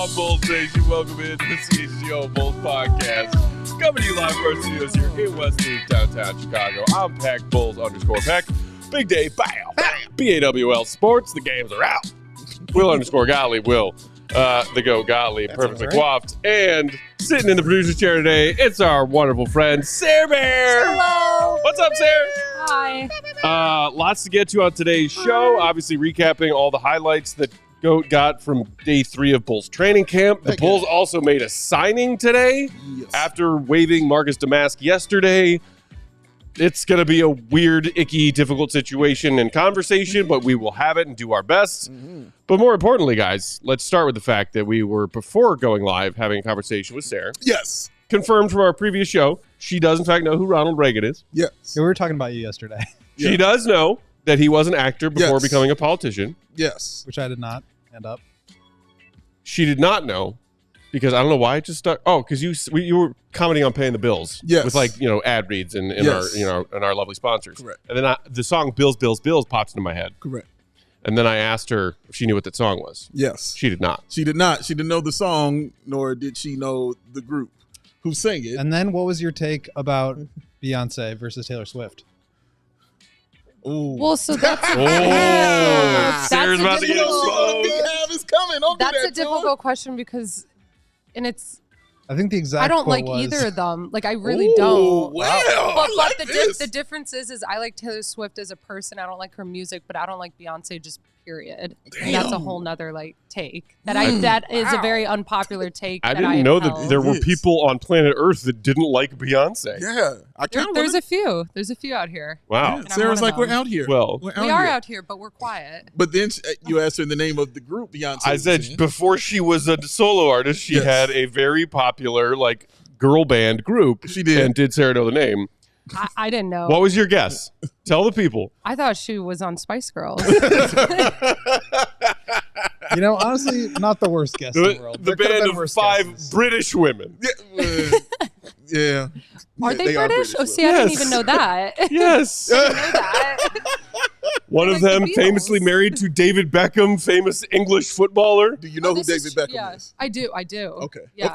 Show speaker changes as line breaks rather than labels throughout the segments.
on, Bulls Nation? Welcome into the CHGO Bulls podcast. Coming to you live from our studios here in West Loop, downtown Chicago. I'm Peck, Bulls_Peck. Big day, bam, BAWL Sports. The games are out. Will_Gottlieb, Will. The Go Gottlieb, that's perfectly coiffed. And sitting in the producer's chair today, it's our wonderful friend, Sarah Bear.
Hello.
What's up, Sarah?
Hi.
Lots to get to on today's show. Obviously, recapping all the highlights that Goat got from day 3 of Bulls training camp. The Bulls also made a signing today after waiving Marcus Damask yesterday. It's going to be a weird, icky, difficult situation and conversation, but we will have it and do our best. But more importantly, guys, let's start with the fact that we were, before going live, having a conversation with Sarah.
Yes.
Confirmed from our previous show, she does, in fact, know who Ronald Reagan is.
Yes.
Yeah, we were talking about you yesterday.
She does know that he was an actor before becoming a politician.
Yes.
Which I did not end up.
She did not know, because I don't know why it just stuck. Oh, because you were commenting on paying the bills.
Yes.
With, like, ad reads and our lovely sponsors.
Correct.
And then the song Bills, Bills, Bills pops into my head.
Correct.
And then I asked her if she knew what that song was.
Yes.
She did not.
She did not. She didn't know the song, nor did she know the group who sang it.
And then what was your take about Beyonce versus Taylor Swift?
Ooh.
Well, so that's
Sarah's about to get exposed.
It's coming. Don't do
that's
that
a difficult question because, and it's
I think the exact
I don't
quote
like
was,
either of them. Like I really don't.
Wow.
But
I like this.
the difference is I like Taylor Swift as a person. I don't like her music, but I don't like Beyonce just period. And that's a whole nother take that is a very unpopular take.
I didn't know that there were people on planet Earth that didn't like Beyonce.
Yeah. I kind of
There's a few. There's a few out here.
Wow.
Yeah. Sarah's like, we're out here.
Well,
we
are out here, but we're quiet.
But then you asked her the name of the group Beyonce.
I said before she was a solo artist, she had a very popular girl band group.
She did.
And did Sarah know the name?
I didn't know.
What was your guess? Tell the people.
I thought she was on Spice Girls.
Honestly, not the worst guess in the world.
The band of 5 British women.
Yeah.
Are they British? Oh, see, I didn't even know that.
Yes.
I didn't know that.
One of them famously married to David Beckham, famous English footballer.
Do you know who David Beckham is?
I do.
Okay.
Yeah.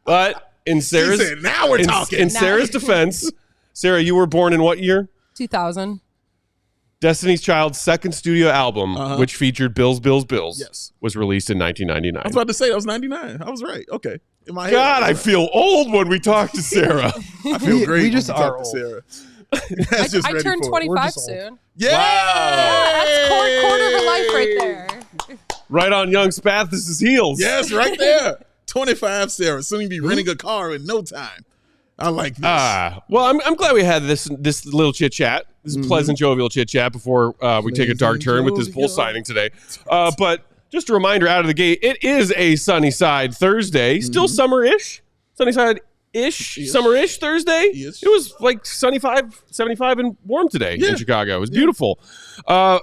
But in Sarah's
now we're talking.
In Sarah's defense, Sarah, you were born in what year?
2000.
Destiny's Child's second studio album, which featured Bills, Bills, Bills, was released in 1999.
I was about to say that was 99. I was right. Okay. In my
God,
head,
I feel old when we talk to Sarah.
I feel great.
We just
when we
are
talk to Sarah.
I turned 25 soon.
Yeah.
Yeah, that's quarter of her life right there.
Right on young Spathis' heels.
Yes, right there. 25, Sarah. Soon you'll be renting a car in no time. I like this.
Well, I'm glad we had this little chit chat. This pleasant, jovial chit chat before we take a dark turn with this Bull signing today. But just a reminder out of the gate, it is a sunny side Thursday. Still summer-ish. Sunny side-ish. Summer-ish Thursday.
Yes.
It was like 75 and warm today in Chicago. It was beautiful.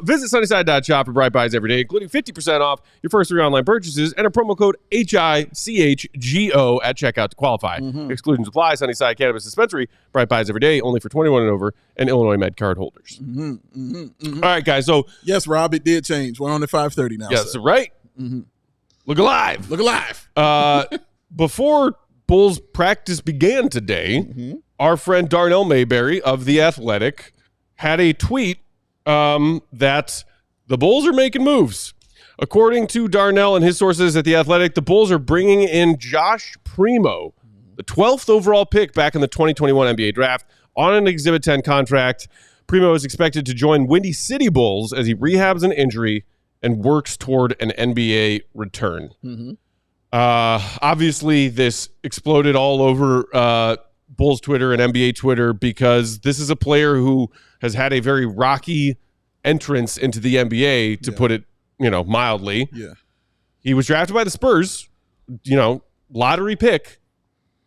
Visit sunnyside.shop for bright buys every day, including 50% off your first 3 online purchases and a promo code HICHGO at checkout to qualify. Exclusions apply. Sunnyside Cannabis Dispensary. Bright buys every day, only for 21 and over, and Illinois Med card holders. All right, guys. So
yes, Rob, it did change. We're on at 5:30 now.
Yes, right. Look alive.
Look alive.
Before Bulls practice began today, our friend Darnell Mayberry of The Athletic had a tweet that the Bulls are making moves. According to Darnell and his sources at The Athletic, the Bulls are bringing in Josh Primo, the 12th overall pick back in the 2021 NBA draft, on an Exhibit 10 contract. Primo is expected to join Windy City Bulls as he rehabs an injury and works toward an NBA return. Obviously, this exploded all over Bulls Twitter and NBA Twitter because this is a player who has had a very rocky entrance into the NBA, to put it, mildly.
Yeah.
He was drafted by the Spurs, lottery pick,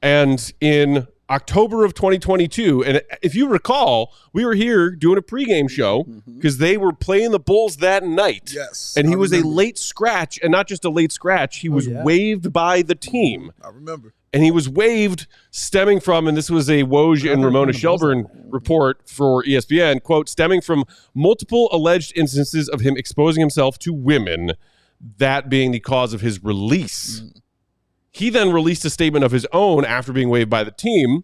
and in October of 2022. And if you recall, we were here doing a pregame show because they were playing the Bulls that night.
Yes.
And he was
remember.
a late scratch, and not just a late scratch, he was waived by the team.
I remember.
And he was waived stemming from, and this was a Woj and Ramona Shelburne report for ESPN, quote, stemming from multiple alleged instances of him exposing himself to women, that being the cause of his release. He then released a statement of his own after being waived by the team.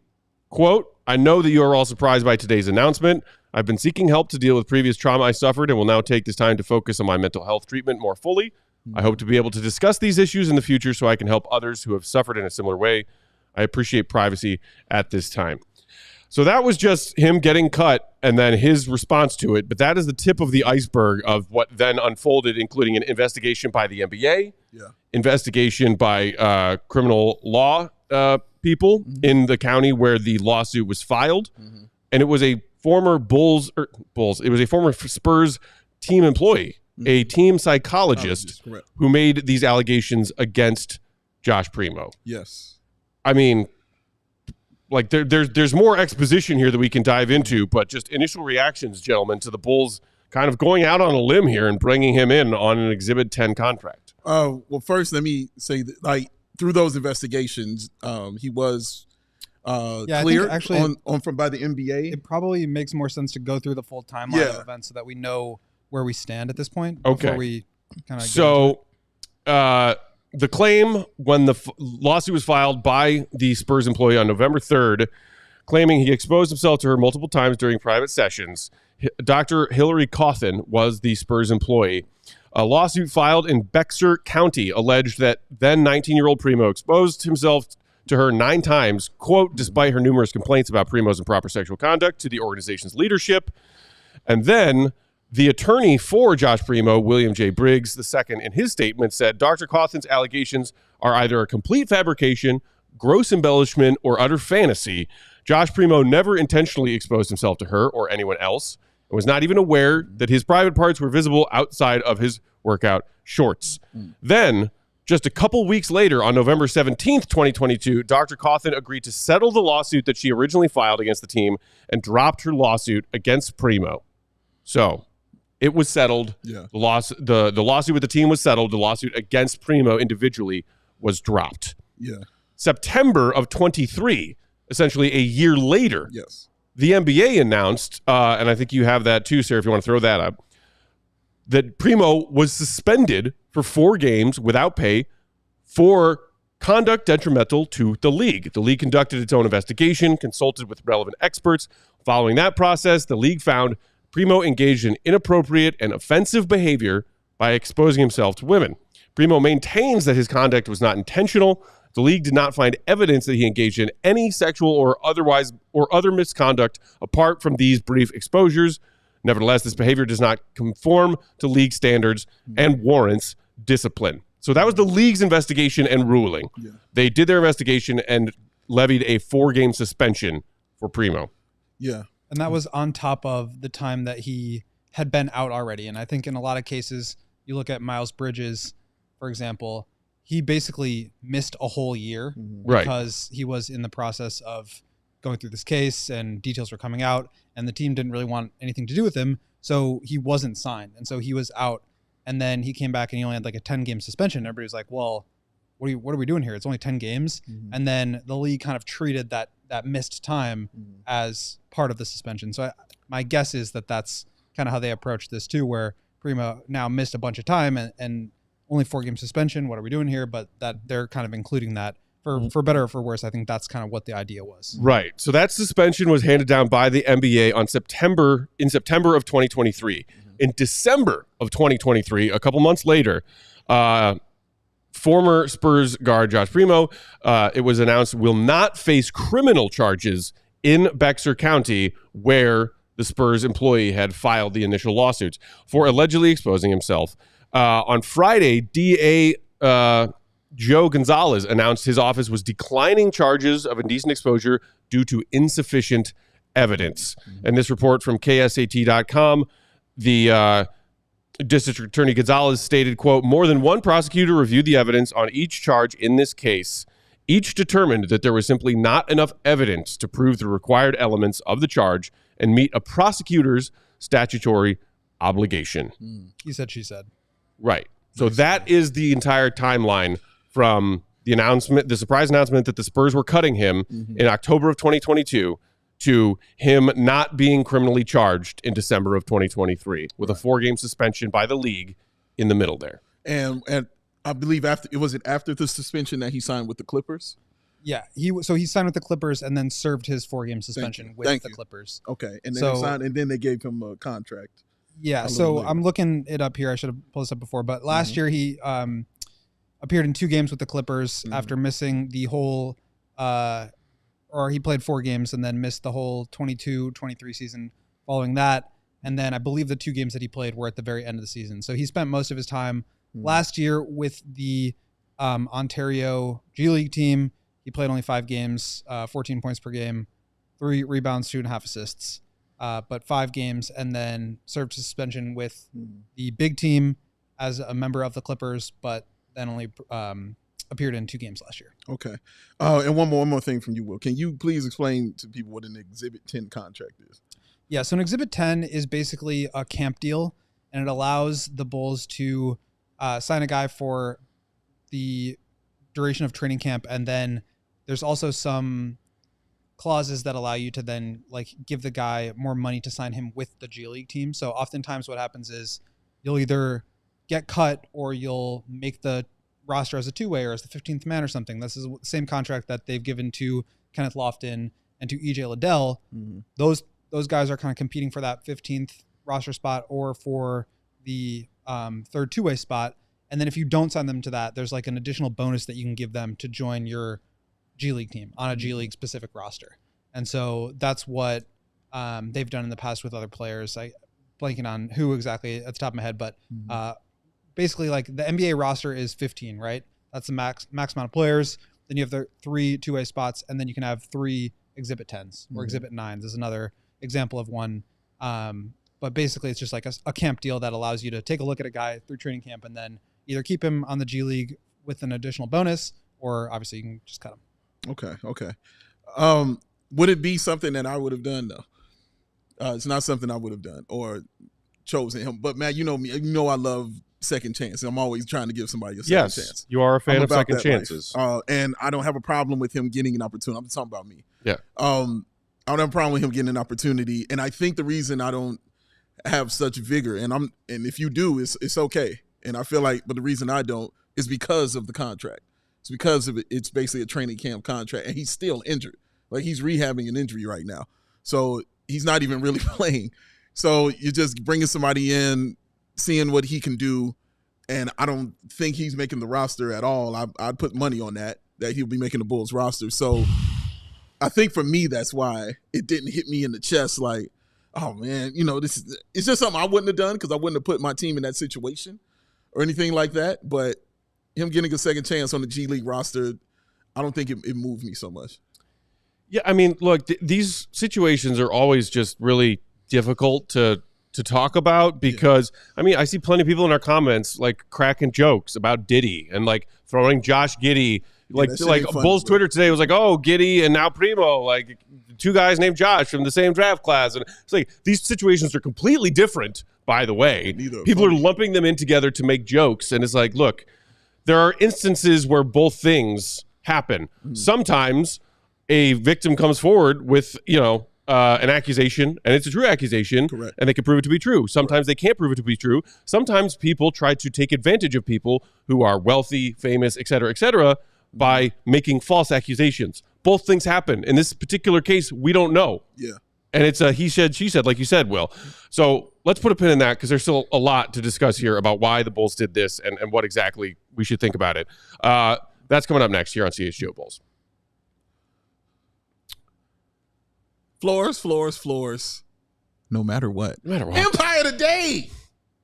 Quote, I know that you are all surprised by today's announcement. I've been seeking help to deal with previous trauma I suffered and will now take this time to focus on my mental health treatment more fully. I hope to be able to discuss these issues in the future so I can help others who have suffered in a similar way. I appreciate privacy at this time. So that was just him getting cut and then his response to it. But that is the tip of the iceberg of what then unfolded, including an investigation by the NBA, investigation by criminal law people in the county where the lawsuit was filed. And it was a former it was a former Spurs team employee, a team psychologist who made these allegations against Josh Primo.
Yes.
I mean, like there's more exposition here that we can dive into, but just initial reactions, gentlemen, to the Bulls kind of going out on a limb here and bringing him in on an Exhibit 10 contract.
Well, first, let me say that, like, through those investigations, he was cleared by the NBA.
It probably makes more sense to go through the full timeline of events so that we know where we stand at this point.
Okay.
Before we kind of
so the claim when the lawsuit was filed by the Spurs employee on November 3rd, claiming he exposed himself to her multiple times during private sessions. Dr. Hillary Cawthon was the Spurs employee. A lawsuit filed in Bexar County alleged that then 19-year-old Primo exposed himself to her 9 times, quote, despite her numerous complaints about Primo's improper sexual conduct to the organization's leadership. And then the attorney for Josh Primo, William J. Briggs II, in his statement said Dr. Cawthon's allegations are either a complete fabrication, gross embellishment, or utter fantasy. Josh Primo never intentionally exposed himself to her or anyone else and was not even aware that his private parts were visible outside of his workout shorts. Then, just a couple weeks later, on November 17th, 2022, Dr. Cawthon agreed to settle the lawsuit that she originally filed against the team and dropped her lawsuit against Primo. So it was settled.
Yeah.
The lawsuit with the team was settled. The lawsuit against Primo individually was dropped.
Yeah.
September of 23, essentially a year later,
Yes.
the NBA announced, and I think you have that too, sir, if you want to throw that up, that Primo was suspended for 4 games without pay for conduct detrimental to the league. The league conducted its own investigation, consulted with relevant experts. Following that process, the league found Primo engaged in inappropriate and offensive behavior by exposing himself to women. Primo maintains that his conduct was not intentional. The league did not find evidence that he engaged in any sexual or other misconduct apart from these brief exposures. Nevertheless, this behavior does not conform to league standards and warrants discipline. So that was the league's investigation and ruling. Yeah. They did their investigation and levied a 4-game suspension for Primo.
Yeah.
And that was on top of the time that he had been out already. And I think in a lot of cases, you look at Miles Bridges, for example, he basically missed a whole year because he was in the process of going through this case and details were coming out and the team didn't really want anything to do with him. So he wasn't signed. And so he was out and then he came back and he only had like a 10-game suspension. Everybody was like, well, what are we doing here? It's only 10 games. And then the league kind of treated that missed time as part of the suspension. So my guess is that that's kind of how they approached this too, where Primo now missed a bunch of time and only 4-game suspension. What are we doing here? But that they're kind of including that for better or for worse. I think that's kind of what the idea was. Right.
So that suspension was handed down by the NBA in September of 2023. In December of 2023, a couple months later, former Spurs guard Josh Primo, it was announced, will not face criminal charges in Bexar County, where the Spurs employee had filed the initial lawsuits for allegedly exposing himself. On Friday, DA Joe Gonzalez announced his office was declining charges of indecent exposure due to insufficient evidence. And this report from KSAT.com, the District Attorney Gonzalez stated, quote, more than one prosecutor reviewed the evidence on each charge in this case. each determined that there was simply not enough evidence to prove the required elements of the charge and meet a prosecutor's statutory obligation.
He said, she said.
Right. So that is the entire timeline from the announcement, the surprise announcement that the Spurs were cutting him in October of 2022 to him not being criminally charged in December of 2023 with a 4-game suspension by the league in the middle there.
And I believe after the suspension that he signed with the Clippers?
Yeah, he signed with the Clippers and then served his 4-game suspension with the Clippers.
Okay, and then they gave him a contract.
Yeah, so later. I'm looking it up here. I should have pulled this up before, but last year he appeared in 2 games with the Clippers after missing the whole or he played 4 games and then missed the whole 22-23 season following that. And then I believe the 2 games that he played were at the very end of the season. So he spent most of his time last year with the Ontario G League team. He played only 5 games, 14 points per game, 3 rebounds, 2.5 assists, but 5 games, and then served suspension with the big team as a member of the Clippers, but then only appeared in 2 games last year.
Okay. And one more thing from you, Will. Can you please explain to people what an Exhibit 10 contract is?
Yeah, so an Exhibit 10 is basically a camp deal, and it allows the Bulls to sign a guy for the duration of training camp, and then there's also some clauses that allow you to then give the guy more money to sign him with the G League team. So oftentimes what happens is you'll either get cut or you'll make the roster as a 2-way or as the 15th man or something. This is the same contract that they've given to Kenneth Lofton and to EJ Liddell. Those guys are kind of competing for that 15th roster spot or for the third 2-way spot. And then if you don't sign them to that, there's an additional bonus that you can give them to join your G League team on a G League specific roster. And so that's what they've done in the past with other players. I blanking on who exactly at the top of my head, but basically the NBA roster is 15, right? That's the max amount of players. Then you have the 3 2-way spots, and then you can have 3 Exhibit 10s or Exhibit 9s is another example of one. But basically it's just a camp deal that allows you to take a look at a guy through training camp and then either keep him on the G League with an additional bonus, or obviously you can just cut him.
Okay. Would it be something that I would have done though? It's not something I would have done or chosen him. But Matt, you know me. You know I love second chances. I'm always trying to give somebody a second chance.
You are a fan of second chances.
And I don't have a problem with him getting an opportunity. I'm talking about me.
Yeah.
I don't have a problem with him getting an opportunity. And I think the reason I don't have such vigor, and if you do, it's okay. And I feel but the reason I don't is because of the contract. It's because of it. It's basically a training camp contract, and he's still injured. He's rehabbing an injury right now. So he's not even really playing. So you're just bringing somebody in, seeing what he can do, and I don't think he's making the roster at all. I'd put money on that he'll be making the Bulls roster. So I think for me, that's why it didn't hit me in the chest oh, man, it's just something I wouldn't have done because I wouldn't have put my team in that situation or anything like that. But him getting a second chance on the G League roster, I don't think it moved me so much.
Yeah, I mean, look, these situations are always just really difficult to talk about because, I mean, I see plenty of people in our comments cracking jokes about Diddy and throwing Josh Giddy. Bulls Twitter today was oh, Giddy and now Primo, 2 guys named Josh from the same draft class. And it's these situations are completely different, by the way. People are lumping them in together to make jokes. And it's look, there are instances where both things happen. Sometimes a victim comes forward with, an accusation, and it's a true accusation,
correct,
and they can prove it to be true. Sometimes they can't prove it to be true. Sometimes people try to take advantage of people who are wealthy, famous, et cetera, by making false accusations. Both things happen. In this particular case, we don't know.
Yeah.
And it's a he said, she said, like you said, Will. So let's put a pin in that because there's still a lot to discuss here about why the Bulls did this and what exactly we should think about it. That's coming up next here on CHGO Bulls.
Floors. No matter what. Empire today.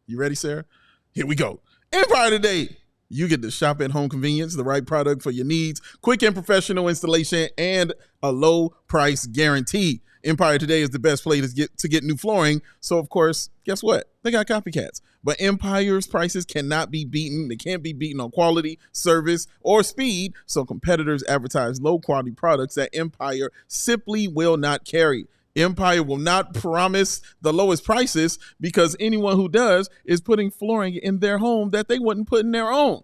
You ready, Sarah? Here we go. Empire today. You get the shop at home convenience, the right product for your needs, quick and professional installation, and a low price guarantee. Empire today is the best place to get new flooring. So, of course, guess what? They got copycats. But Empire's prices cannot be beaten. They can't be beaten on quality, service, or speed. So competitors advertise low-quality products that Empire simply will not carry. Empire will not promise the lowest prices because anyone who does is putting flooring in their home that they wouldn't put in their own.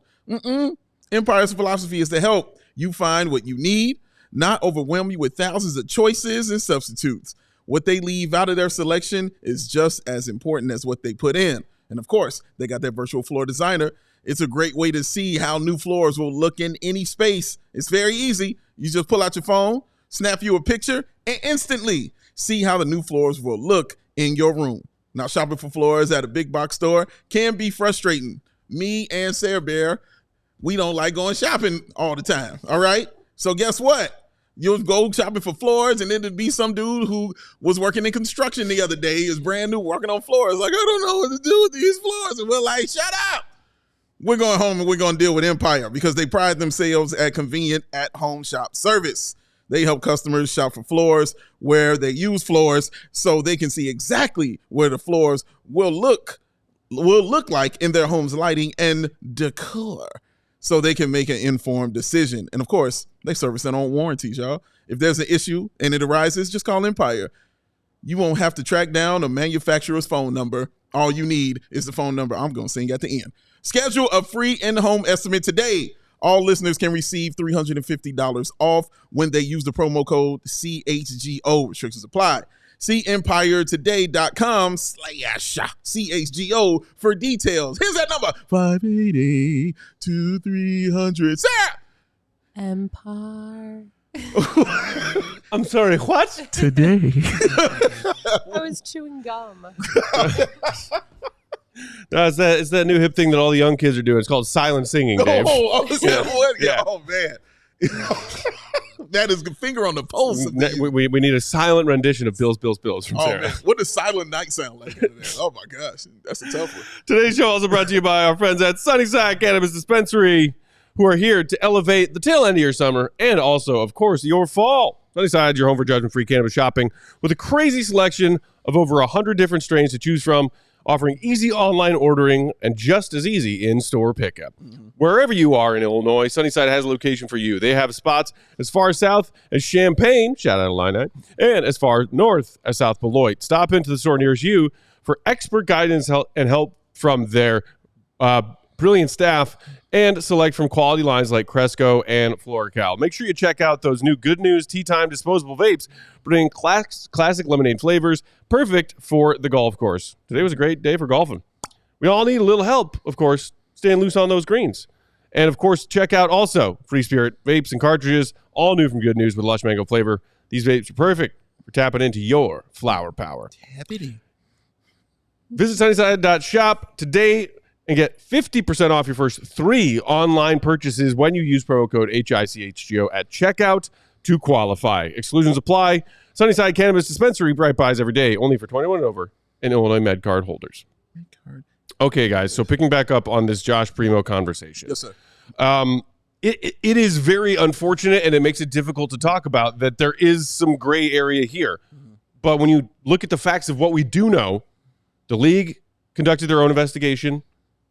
Empire's philosophy is to help you find what you need, not overwhelm you with thousands of choices and substitutes. What they leave out of their selection is just as important as what they put in. And of course, they got their virtual floor designer. It's a great way to see how new floors will look in any space. It's very easy. You just pull out your phone, snap you a picture, and instantly see how the new floors will look in your room. Now, shopping for floors at a big box store can be frustrating. Me and Sarah Bear, we don't like going shopping all the time, all right? So guess what? You'll go shopping for floors, and then there'd be some dude who was working in construction the other day. He was brand new working on floors. Like, I don't know what to do with these floors. And we're like, shut up. We're going home and we're going to deal with Empire because they pride themselves at convenient at-home shop service. They help customers shop for floors where they use floors so they can see exactly where the floors will look like in their home's lighting and decor, so they can make an informed decision. And of course, they service their own warranties, y'all. If there's an issue and it arises, just call Empire. You won't have to track down a manufacturer's phone number. All you need is the phone number I'm going to sing at the end. Schedule a free in-home estimate today. All listeners can receive $350 off when they use the promo code CHGO. Restrictions apply. See EmpireToday.com/CHGO for details. Here's that number, 588-2300. Sarah!
Empire.
I'm sorry, what?
Today.
I was chewing gum.
No, it's that new hip thing that all the young kids are doing. It's called silent singing, Dave.
Oh, man. That is a finger on the pulse.
We need a silent rendition of Bills from Sarah.
Man. What does Silent Night sound like? Oh, my gosh. That's a tough one.
Today's show also brought to you by our friends at Sunnyside Cannabis Dispensary, who are here to elevate the tail end of your summer and also, of course, your fall. Sunnyside, your home for judgment-free cannabis shopping with a crazy selection of over 100 different strains to choose from, offering easy online ordering and just as easy in-store pickup. Wherever you are in Illinois, Sunnyside has a location for you. They have spots as far south as Champaign, shout out to Illini, and as far north as South Beloit. Stop into the store nearest you for expert guidance and help from their brilliant staff and select from quality lines like Cresco and FloraCal. Make sure you check out those new Good News Tea Time disposable vapes, bringing classic lemonade flavors, perfect for the golf course. Today was a great day for golfing. We all need a little help, of course, staying loose on those greens. And, of course, check out also Free Spirit vapes and cartridges, all new from Good News with lush mango flavor. These vapes are perfect for tapping into your flower power.
Happy.
Visit Sunnyside.shop today and get 50% off your first 3 online purchases when you use promo code HICHGO at checkout to qualify. Exclusions apply. Sunnyside Cannabis Dispensary, bright buys every day, only for 21 and over, and Illinois MedCard holders. Okay, guys, so picking back up on this Josh Primo conversation.
Yes, sir.
It is very unfortunate, and it makes it difficult to talk about that there is some gray area here. But when you look at the facts of what we do know, the league conducted their own investigation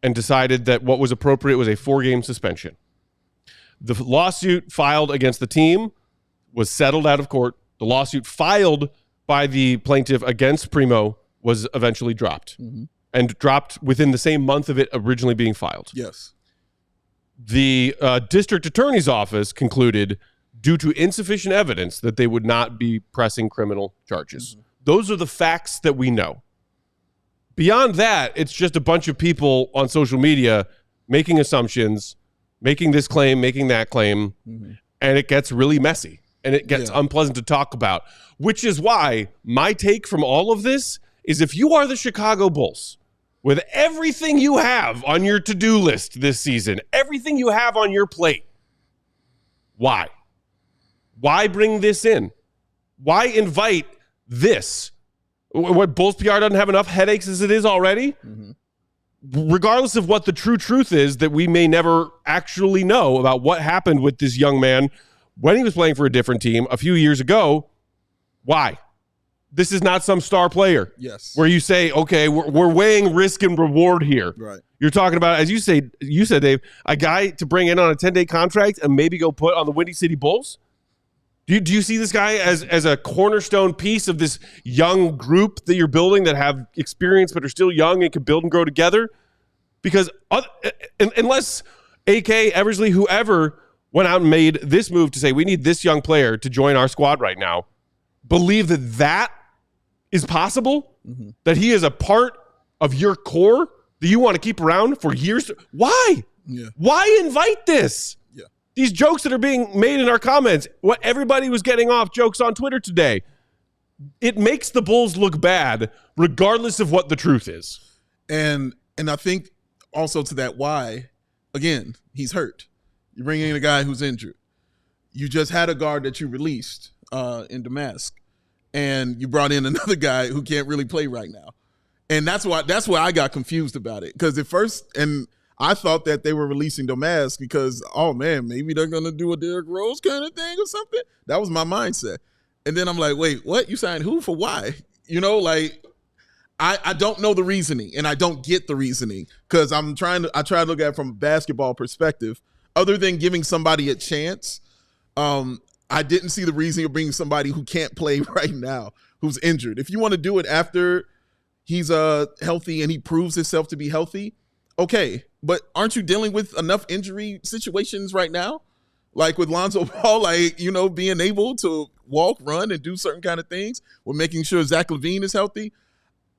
and decided that what was appropriate was a 4-game suspension. The lawsuit filed against the team was settled out of court. The lawsuit filed by the plaintiff against Primo was eventually dropped and dropped within the same month of it originally being filed.
Yes.
The district attorney's office concluded, due to insufficient evidence, that they would not be pressing criminal charges. Those are the facts that we know. Beyond that, it's just a bunch of people on social media making assumptions, making this claim, making that claim, and it gets really messy, and it gets unpleasant to talk about, which is why my take from all of this is if you are the Chicago Bulls, with everything you have on your to-do list this season, everything you have on your plate, why? Why bring this in? Why invite this? What, Bulls PR doesn't have enough headaches as it is already? Regardless of what the true truth is that we may never actually know about what happened with this young man when he was playing for a different team a few years ago, why? this is not some star player.
Yes.
Where you say, okay, we're weighing risk and reward here.
Right.
You're talking about, as you said, Dave, a guy to bring in on a 10-day contract and maybe go put on the Windy City Bulls? Do you see this guy as a cornerstone piece of this young group that you're building that have experience but are still young and can build and grow together? Because unless AK, Eversley, whoever went out and made this move to say we need this young player to join our squad right now, believe that is possible, that he is a part of your core that you want to keep around for years. Why?
Yeah.
Why invite this?
Yeah.
These jokes that are being made in our comments, what everybody was getting off jokes on Twitter today, it makes the Bulls look bad regardless of what the truth is.
And I think also to that why, again, he's hurt. You're bringing in a guy who's injured. You just had a guard that you released in Damask, and you brought in another guy who can't really play right now. And that's why I got confused about it. Because at first, and I thought that they were releasing Damask because, oh man, maybe they're gonna do a Derrick Rose kind of thing or something. That was my mindset. And then I'm like, wait, what? You signed who for why? You know, like I don't know the reasoning, and I don't get the reasoning because I try to look at it from a basketball perspective. Other than giving somebody a chance, I didn't see the reason of bringing somebody who can't play right now, who's injured. If you want to do it after he's healthy and he proves himself to be healthy, okay. But aren't you dealing with enough injury situations right now? Like with Lonzo Ball, like, you know, being able to walk, run, and do certain kind of things. We're making sure Zach LaVine is healthy.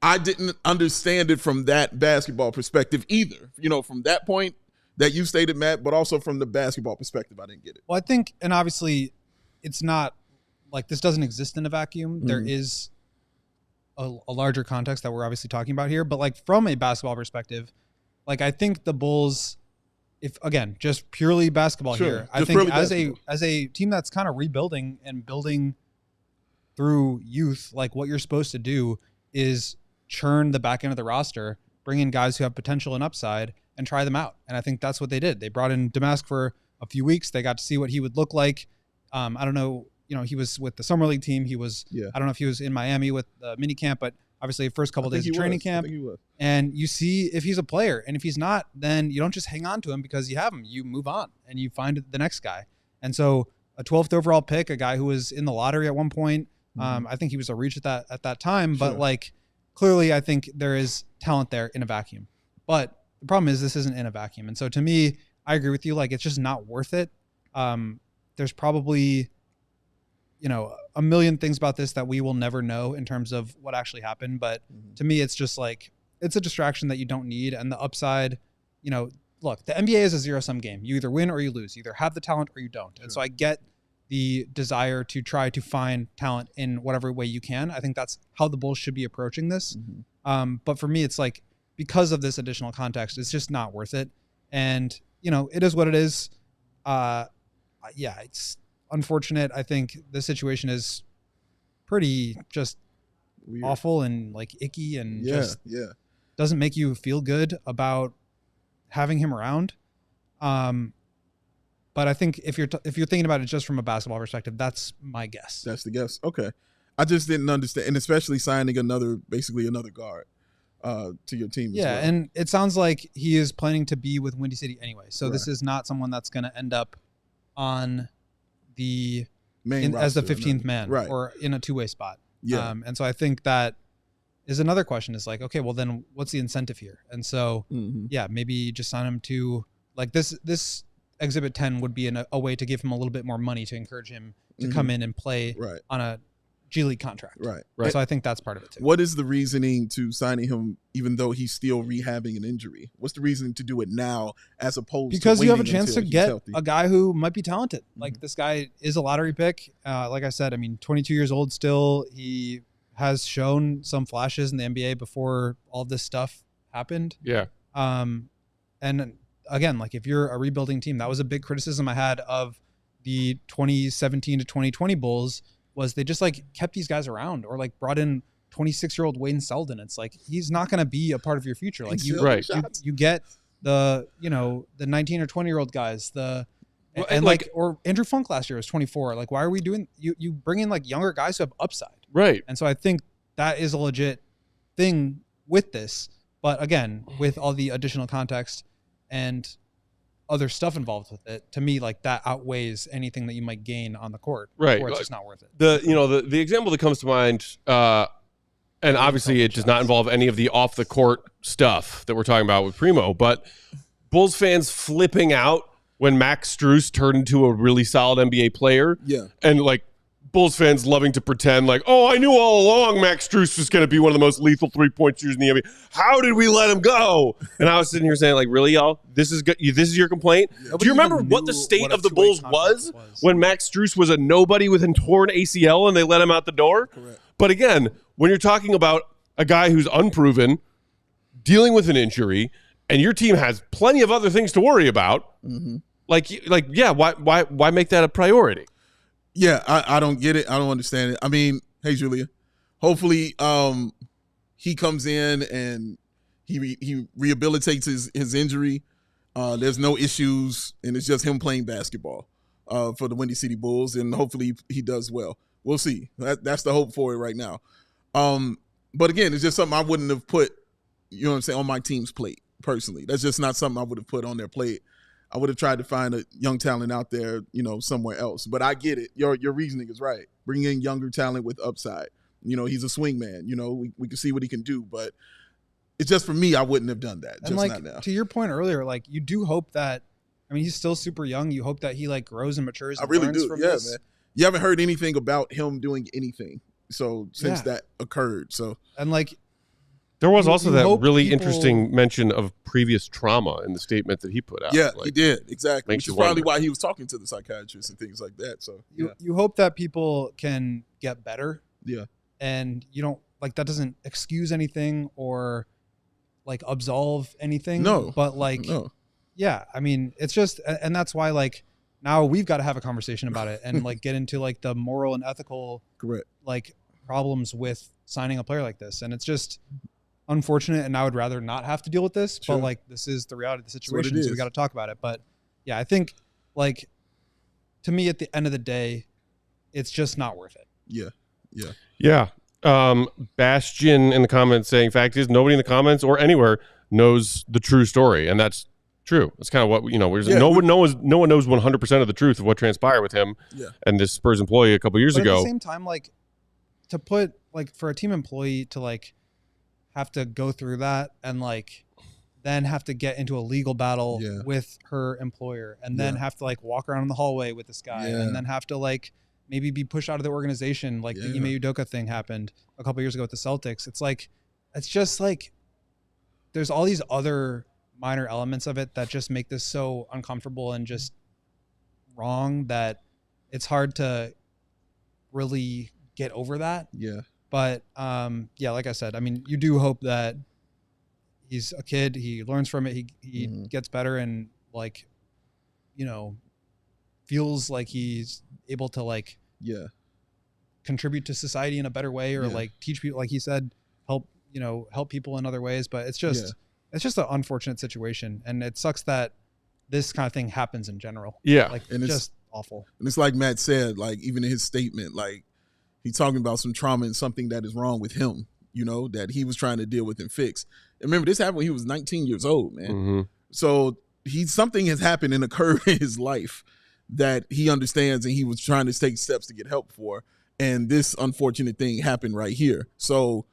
I didn't understand it from that basketball perspective either. You know, from that point that you stated, Matt, but also from the basketball perspective, I didn't get it.
Well, I think, and obviously it's not like this doesn't exist in a vacuum. Mm-hmm. There is a larger context that we're obviously talking about here, but like from a basketball perspective, like I think the Bulls, if again, just purely basketball here, I think as a team that's kind of rebuilding and building through youth, like what you're supposed to do is churn the back end of the roster, bring in guys who have potential and upside, and try them out. And I think that's what they did. They brought in Damask for a few weeks. They got to see what he would look like. I don't know, you know, he was with the Summer League team. He was, I don't know if he was in Miami with the mini camp, but obviously the first couple of days of training camp. And you see if he's a player. And if he's not, then you don't just hang on to him because you have him. You move on and you find the next guy. And so a 12th overall pick, a guy who was in the lottery at one point, I think he was a reach at that time. But like, clearly, I think there is talent there in a vacuum. But the problem is this isn't in a vacuum. And so to me, I agree with you. Like, it's just not worth it. There's probably, you know, a million things about this that we will never know in terms of what actually happened. But to me, it's just like, it's a distraction that you don't need. And the upside, you know, look, the NBA is a zero-sum game. You either win or you lose. You either have the talent or you don't. And so I get the desire to try to find talent in whatever way you can. I think that's how the Bulls should be approaching this. But for me, it's like, because of this additional context, it's just not worth it. And, you know, it is what it is. Yeah, it's unfortunate. I think the situation is pretty just weird, awful and like icky and just doesn't make you feel good about having him around. But I think if you're thinking about it just from a basketball perspective, that's my guess.
That's the guess. Okay. I just didn't understand, and especially signing basically another guard to your team.
Yeah, as well. And it sounds like he is planning to be with Windy City anyway. So this is not someone that's going to end up on the main as the 15th man, or in a two-way spot. Yeah. And so I think that is another question. Is like, okay, well then what's the incentive here? And so maybe just sign him to like this. Exhibit 10 would be a way to give him a little bit more money to encourage him to come in and play on a G League contract. Right. So I think that's part of it too.
What is the reasoning to signing him even though he's still rehabbing an injury? What's the reasoning to do it now as opposed
because
to
you have a chance to get a guy who might be talented. Like this guy is a lottery pick. Like I said, I mean, 22 years old still. He has shown some flashes in the NBA before all this stuff happened.
Yeah.
And again, like if you're a rebuilding team, that was a big criticism I had of the 2017 to 2020 Bulls was they just like kept these guys around or like brought in 26-year-old Wayne Selden. It's like, he's not going to be a part of your future. Like you get the, you know, the 19 or 20-year-old guys, or Andrew Funk last year was 24. Like, why are we doing, you bring in like younger guys who have upside.
Right.
And so I think that is a legit thing with this. But again, with all the additional context and other stuff involved with it, to me, like that outweighs anything that you might gain on the court.
Right.
Or it's just not worth it.
The example that comes to mind, and obviously it does not involve any of the off the court stuff that we're talking about with Primo, but Bulls fans flipping out when Max Strus turned into a really solid NBA player.
Yeah.
And like Bulls fans loving to pretend like, oh, I knew all along Max Strus was going to be one of the most lethal 3-point shooters in the NBA. How did we let him go? And I was sitting here saying, like, really, y'all? This is your complaint? Yeah. Do you remember what the state of the Bulls was when Max Strus was a nobody with a torn ACL and they let him out the door?
Correct.
But again, when you're talking about a guy who's unproven, dealing with an injury, and your team has plenty of other things to worry about, why make that a priority?
Yeah, I don't get it. I don't understand it. I mean, hey, Julia, hopefully he comes in and he rehabilitates his injury. There's no issues, and it's just him playing basketball for the Windy City Bulls, and hopefully he does well. We'll see. That's the hope for it right now. But again, it's just something I wouldn't have put, you know what I'm saying, on my team's plate personally. That's just not something I would have put on their plate. I would have tried to find a young talent out there, somewhere else. But I get it. Your reasoning is right. Bring in younger talent with upside. He's a swing man. We can see what he can do. But it's just for me, I wouldn't have done that.
And
just not now.
To your point earlier, like you do hope that, I mean, he's still super young. You hope that he like grows and matures. And
I really
learns
do.
from
Yeah,
this.
man. You haven't heard anything about him doing anything. So since that occurred. So
and like
there was also that really
people...
interesting mention of previous trauma in the statement that he put out.
Yeah, he did. Exactly. Which is probably
wonder.
why he was talking to the psychiatrist and things like that. So
you hope that people can get better.
Yeah.
And you don't like that doesn't excuse anything or like absolve anything.
No.
But like yeah, I mean, it's just and that's why like now we've got to have a conversation about it and like get into like the moral and ethical like problems with signing a player like this. And it's just unfortunate, and I would rather not have to deal with this, but like this is the reality of the situation, so we got to talk about it. But yeah, I think like to me at the end of the day, it's just not worth it.
Yeah.
Bastion in the comments saying, fact is nobody in the comments or anywhere knows the true story, and that's true. That's kind of what no one knows 100% of the truth of what transpired with him and this Spurs employee a couple years ago.
At the same time, like to put like for a team employee to like have to go through that and like then have to get into a legal battle with her employer and then have to like walk around in the hallway with this guy and then have to like maybe be pushed out of the organization like the Ime Udoka thing happened a couple years ago with the Celtics. It's just like there's all these other minor elements of it that just make this so uncomfortable and just wrong that it's hard to really get over that.
Yeah.
But like I said, I mean, you do hope that he's a kid, he learns from it, he gets better and like, feels like he's able to like contribute to society in a better way or like teach people, like he said, help people in other ways. But it's just an unfortunate situation, and it sucks that this kind of thing happens in general.
Yeah.
Like
and
it's just awful.
And it's like Matt said, like even in his statement, like he's talking about some trauma and something that is wrong with him, that he was trying to deal with and fix. And remember, this happened when he was 19 years old, man.
Mm-hmm.
So something has happened and occurred in his life that he understands and he was trying to take steps to get help for. And this unfortunate thing happened right here. So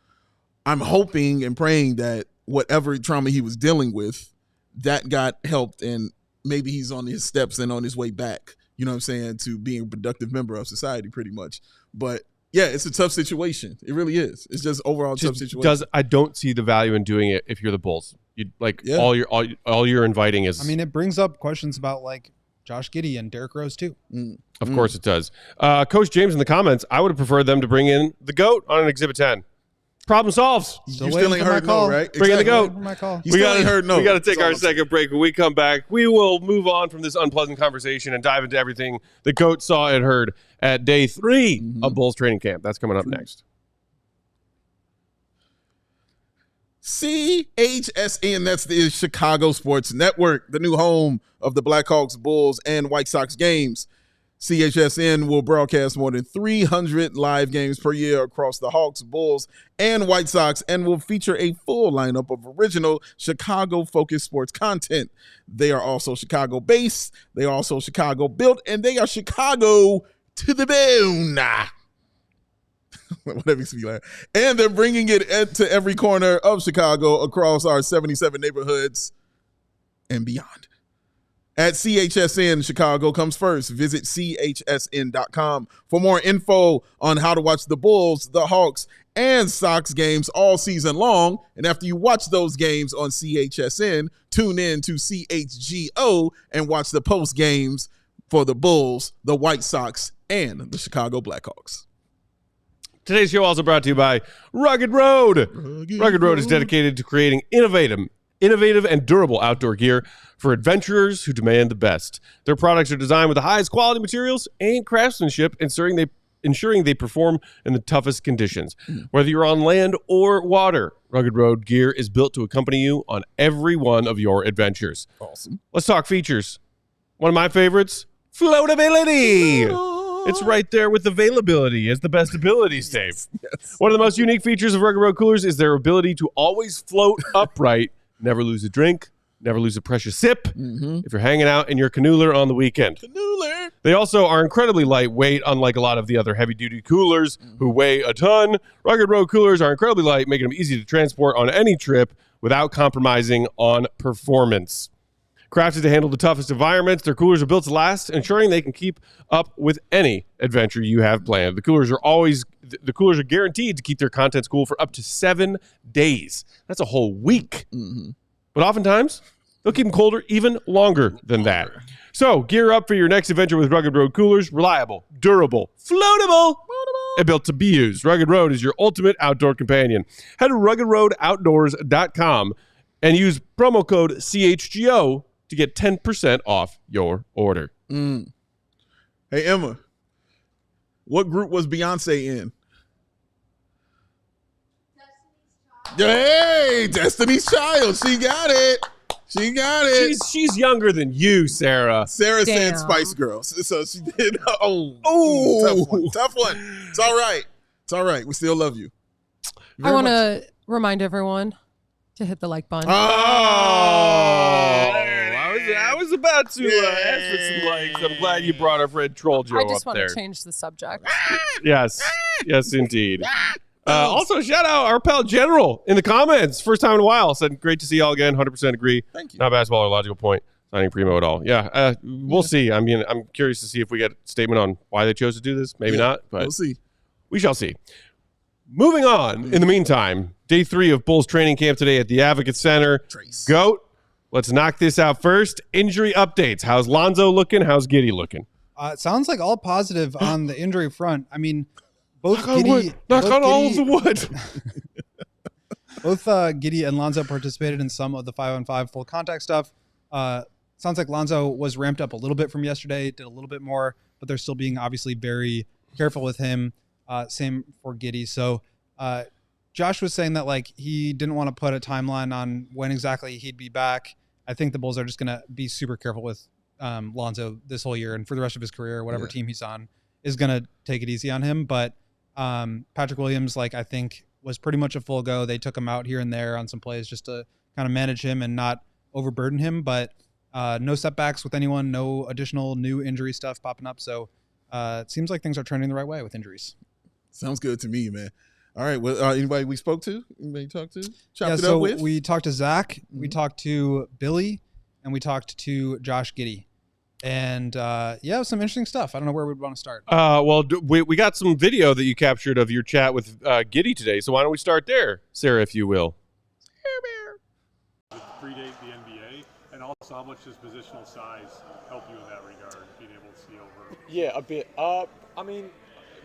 I'm hoping and praying that whatever trauma he was dealing with, that got helped and maybe he's on his steps and on his way back, to being a productive member of society pretty much. But yeah, it's a tough situation. It really is. It's just overall tough situation.
I don't see the value in doing it if you're the Bulls. All you're inviting is.
I mean, it brings up questions about like Josh Giddy and Derrick Rose too.
Of course it does. Coach James in the comments, I would have preferred them to bring in the GOAT on an Exhibit 10. Problem solved.
You still ain't heard no, right?
Bring in the GOAT.
You still ain't heard no.
We got to take our second break. When we come back, we will move on from this unpleasant conversation and dive into everything the GOAT saw and heard at day 3 of Bulls training camp. That's coming up next.
CHSN, that's the Chicago Sports Network, the new home of the Blackhawks, Bulls, and White Sox games. CHSN will broadcast more than 300 live games per year across the Hawks, Bulls, and White Sox, and will feature a full lineup of original Chicago-focused sports content. They are also Chicago-based, they are also Chicago-built, and they are Chicago to the bone. That makes me laugh. And they're bringing it to every corner of Chicago across our 77 neighborhoods and beyond. At CHSN, Chicago comes first. Visit chsn.com for more info on how to watch the Bulls, the Hawks, and Sox games all season long. And after you watch those games on CHSN, tune in to CHGO and watch the post games for the Bulls, the White Sox, and the Chicago Blackhawks.
Today's show also brought to you by Rugged Road. Rugged Road is dedicated to creating innovative and durable outdoor gear for adventurers who demand the best. Their products are designed with the highest quality materials and craftsmanship, ensuring they perform in the toughest conditions. Whether you're on land or water, Rugged Road gear is built to accompany you on every one of your adventures.
Awesome.
Let's talk features. One of my favorites, floatability. It's right there with availability as the best abilities, Dave.
Yes.
One of the most unique features of Rugged Road coolers is their ability to always float upright, never lose a drink, never lose a precious sip if you're hanging out in your canoeler on the weekend.
Canoeler.
They also are incredibly lightweight, unlike a lot of the other heavy-duty coolers who weigh a ton. Rugged Road coolers are incredibly light, making them easy to transport on any trip without compromising on performance. Crafted to handle the toughest environments, their coolers are built to last, ensuring they can keep up with any adventure you have planned. The coolers are guaranteed to keep their contents cool for up to 7 days. That's a whole week. But oftentimes, they'll keep them colder even longer than that. So gear up for your next adventure with Rugged Road coolers. Reliable, durable, floatable, and built to be used. Rugged Road is your ultimate outdoor companion. Head to ruggedroadoutdoors.com and use promo code CHGO to get 10% off your order.
Hey, Emma, what group was Beyonce in? Hey, Destiny's Child. She got it. She got it.
She's younger than you, Sarah.
Sarah said
Damn.
Spice Girls. So she did. Oh, tough one. It's all right. It's all right. We still love you.
I want to remind everyone to hit the like button.
I was about to ask for some likes. I'm glad you brought our friend Troll Joe
I just
up
want
there.
to change the subject.
Yes, indeed. Also, shout out our pal General in the comments. First time in a while. Said, great to see y'all again. 100% agree.
Thank you.
Not basketball or logical point. Signing Primo at all. Yeah, we'll see. I mean, I'm curious to see if we get a statement on why they chose to do this. Maybe not, but
we'll see.
We shall see. Moving on, in the meantime, day 3 of Bulls training camp today at the Advocate Center.
Trace.
GOAT, let's knock this out first. Injury updates. How's Lonzo looking? How's Giddy looking?
It sounds like all positive on the injury front. I mean, both
Knock on all of the wood.
Both Giddy and Lonzo participated in some of the 5-on-5 full contact stuff. Sounds like Lonzo was ramped up a little bit from yesterday, did a little bit more, but they're still being obviously very careful with him. Same for Giddy. So Josh was saying that like he didn't want to put a timeline on when exactly he'd be back. I think the Bulls are just going to be super careful with Lonzo this whole year and for the rest of his career, whatever team he's on is going to take it easy on him. But Patrick Williams, like I think was pretty much a full go. They took him out here and there on some plays just to kind of manage him and not overburden him, but no setbacks with anyone, no additional new injury stuff popping up. So it seems like things are trending the right way with injuries.
Sounds good to me, man. All right. Well, anybody we spoke to? Anybody talked to? Chopped it
so
up with?
we talked to Zach, we talked to Billy, and we talked to Josh Giddy. And some interesting stuff. I don't know where we'd want to start.
Well, we got some video that you captured of your chat with Giddy today. So why don't we start there, Sarah, if you will?
Predate the NBA, and also how much does positional size help you in that regard, being able to see over?
Yeah, a bit. I mean,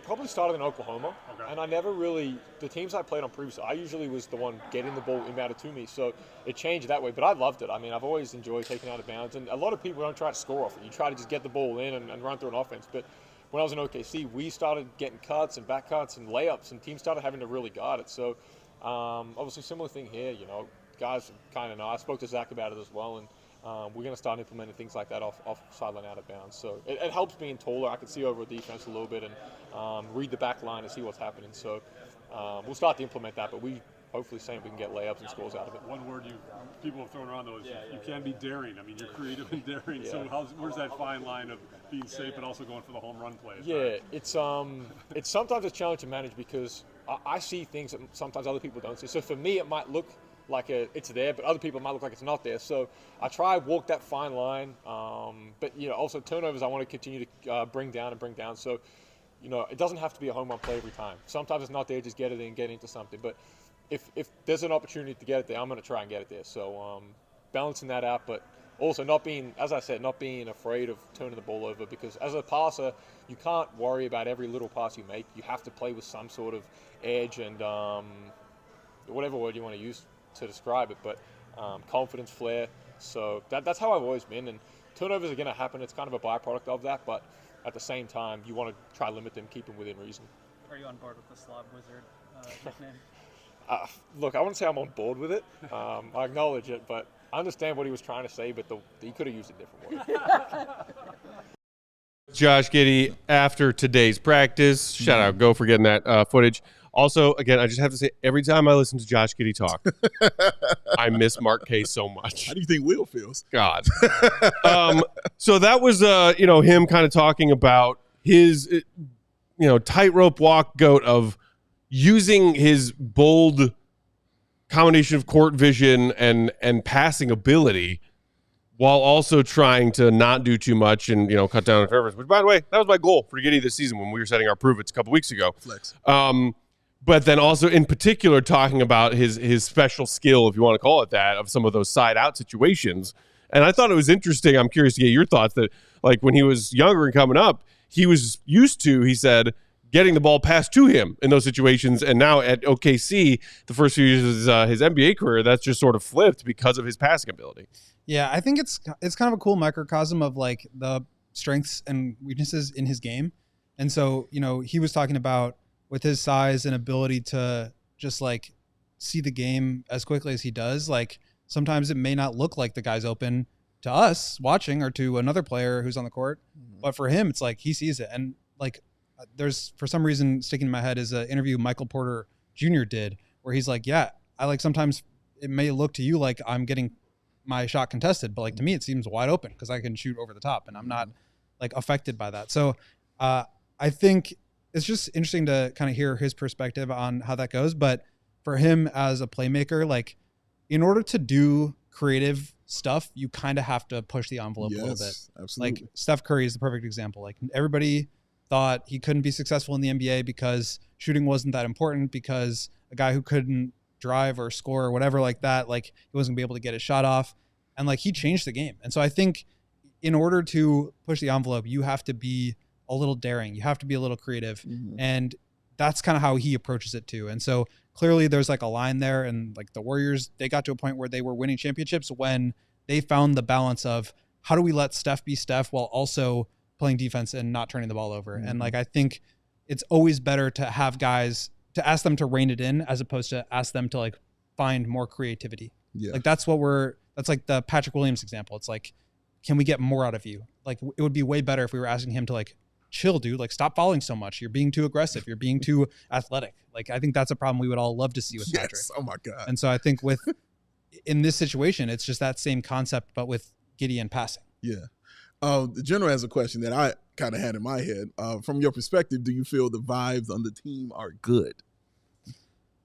probably started in Oklahoma, and I never really, the teams I played on previously, I usually was the one getting the ball inbounded to me, so it changed that way, but I loved it. I mean, I've always enjoyed taking out of bounds, and a lot of people don't try to score off it. You try to just get the ball in and run through an offense, but when I was in OKC, we started getting cuts and back cuts and layups, and teams started having to really guard it. So obviously similar thing here, you know, guys kind of know. I spoke to Zach about it as well, and we're going to start implementing things like that off sideline out of bounds. So it helps being taller. I can see over a defense a little bit and read the back line and see what's happening. So we'll start to implement that, but we hopefully saying we can get layups and scores out of it.
One word people have thrown around though is you can be daring. I mean, you're creative and daring.
Yeah.
So where's that fine line of being safe but also going for the home run play?
Yeah, it's sometimes a challenge to manage because I see things that sometimes other people don't see. So for me, it might look like it's there, but other people might look like it's not there. So I try to walk that fine line. But also turnovers I want to continue to bring down. So it doesn't have to be a home run play every time. Sometimes it's not there, just get it in, get into something. But if there's an opportunity to get it there, I'm going to try and get it there. So balancing that out, but also not being afraid of turning the ball over, because as a passer, you can't worry about every little pass you make. You have to play with some sort of edge and whatever word you want to use to describe it, but confidence, flair. So that's how I've always been, and turnovers are going to happen. It's kind of a byproduct of that, but at the same time, you want to try to limit them, keep them within reason.
Are you on board with the Slob Wizard nickname?
Look, I wouldn't say I'm on board with it. I acknowledge it, but I understand what he was trying to say, but he could have used a different word.
Josh Giddy after today's practice. Shout out, Go, for getting that footage. Also, again, I just have to say, every time I listen to Josh Giddy talk, I miss Mark K so much.
How do you think Will feels?
God. So that was, him kind of talking about his, tightrope walk, GOAT, of using his bold combination of court vision and passing ability while also trying to not do too much and, cut down on turnovers, which, by the way, that was my goal for Giddy this season when we were setting our prove-its a couple weeks ago.
Flex.
But then also in particular talking about his special skill, if you want to call it that, of some of those side-out situations. And I thought it was interesting. I'm curious to get your thoughts that, like, when he was younger and coming up, he was used to, he said, getting the ball passed to him in those situations. And now at OKC, the first few years of his NBA career, that's just sort of flipped because of his passing ability.
Yeah, I think it's kind of a cool microcosm of like the strengths and weaknesses in his game. And so, he was talking about with his size and ability to just like see the game as quickly as he does, like sometimes it may not look like the guy's open to us watching or to another player who's on the court. But for him, it's like he sees it. And like there's, for some reason, sticking in my head is an interview Michael Porter Jr. did where he's like, yeah, I like sometimes it may look to you like I'm getting my shot contested, but like to me, it seems wide open because I can shoot over the top and I'm not like affected by that. So I think it's just interesting to kind of hear his perspective on how that goes. But for him as a playmaker, like in order to do creative stuff, you kind of have to push the envelope a little bit.
Absolutely.
Like Steph Curry is the perfect example. Like everybody thought he couldn't be successful in the NBA because shooting wasn't that important, because a guy who couldn't drive or score or whatever like that, like he wasn't gonna be able to get his shot off. And like he changed the game. And so I think in order to push the envelope, you have to be a little daring. You have to be a little creative. And that's kind of how he approaches it too. And so clearly there's like a line there, and like the Warriors, they got to a point where they were winning championships when they found the balance of how do we let Steph be Steph while also playing defense and not turning the ball over. And like, I think it's always better to have guys to ask them to rein it in as opposed to ask them to like find more creativity.
Yeah.
Like that's like the Patrick Williams example. It's like, can we get more out of you? Like it would be way better if we were asking him to like, chill, dude, like stop fouling so much. You're being too aggressive. You're being too athletic. Like, I think that's a problem we would all love to see with Patrick.
Oh my God.
And so I think in this situation, it's just that same concept, but with Giddy and passing.
Yeah. The general has a question that I kind of had in my head. From your perspective, do you feel the vibes on the team are good?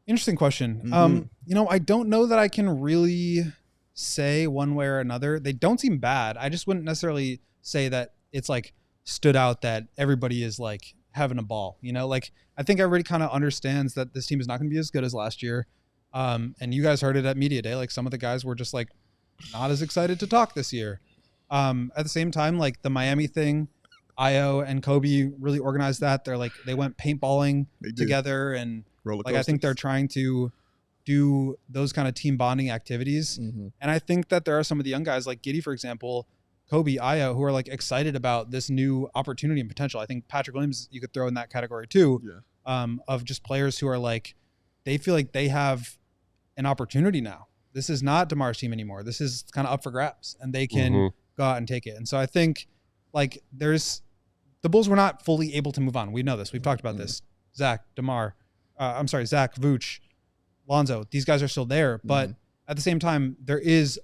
Interesting question. I don't know that I can really say one way or another. They don't seem bad. I just wouldn't necessarily say that it's like stood out that everybody is like having a ball, like I think everybody kind of understands that this team is not going to be as good as last year. And you guys heard it at Media Day. Like some of the guys were just like not as excited to talk this year. At the same time, like the Miami thing, Io and Kobe really organized that. They went paintballing together, and like I think they're trying to do those kind of team bonding activities. And I think that there are some of the young guys like Giddy, for example, Kobe, Io, who are like excited about this new opportunity and potential. I think Patrick Williams, you could throw in that category too, of just players who are like, they feel like they have an opportunity now. this is not DeMar's team anymore. This is kind of up for grabs, and they can go out and take it. And so I think like the Bulls were not fully able to move on. We know this. We've talked about this. Zach, Vooch, Lonzo, these guys are still there, but at the same time, there is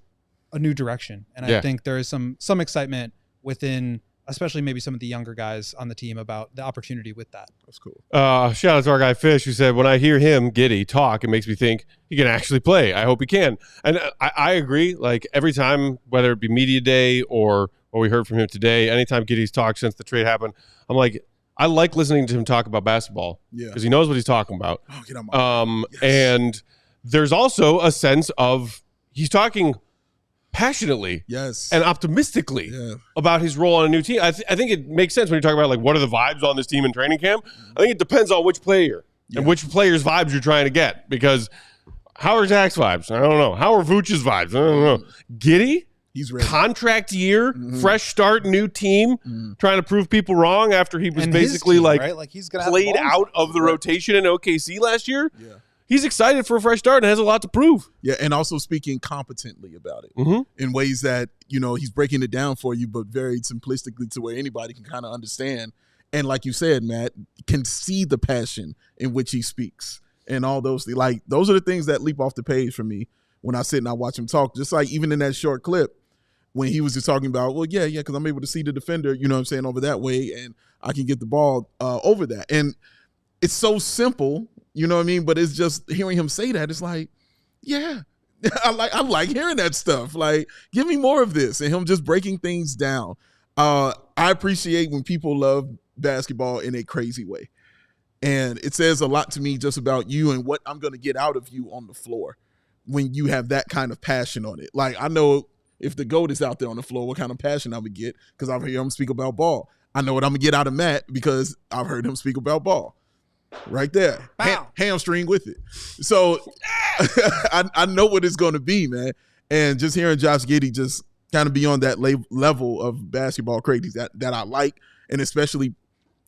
a new direction. And I think there is some excitement within, especially maybe some of the younger guys on the team, about the opportunity with that.
That's cool.
Shout out to our guy Fish, who said, when I hear him, Giddy, talk, it makes me think he can actually play. I hope he can. And I agree. Like every time, whether it be media day or what we heard from him today, anytime Giddy's talked since the trade happened, I'm like, I like listening to him talk about basketball because he knows what he's talking about.
Oh, get on my
And there's also a sense of he's talking passionately and optimistically about his role on a new team. I think it makes sense when you talk about like what are the vibes on this team in training camp. I think it depends on which player and which player's vibes you're trying to get, because how are Zach's vibes? I don't know. How are Vooch's vibes? I don't know. Giddy?
He's ready.
Contract year, fresh start, new team, trying to prove people wrong after he was
And
basically
his team,
like,
right? Like he's gonna
played
have
out of the rotation in OKC last year.
Yeah.
He's excited for a fresh start and has a lot to prove.
Yeah, and also speaking competently about it in ways that, he's breaking it down for you, but very simplistically to where anybody can kind of understand. And like you said, Matt, can see the passion in which he speaks and all those things. Like, those are the things that leap off the page for me when I sit and I watch him talk. Just like even in that short clip, when he was just talking about, well, because I'm able to see the defender, over that way, and I can get the ball over that. And it's so simple, but it's just hearing him say that, it's like, I like hearing that stuff. Like, give me more of this, and him just breaking things down. I appreciate when people love basketball in a crazy way. And it says a lot to me just about you and what I'm going to get out of you on the floor when you have that kind of passion on it. Like, I know if the GOAT is out there on the floor, what kind of passion I would get because I've heard him speak about ball. I know what I'm going to get out of Matt because I've heard him speak about ball. Right there. Hamstring with it. So I know what it's going to be, man. And just hearing Josh Giddy just kind of be on that level of basketball crazy that I like, and especially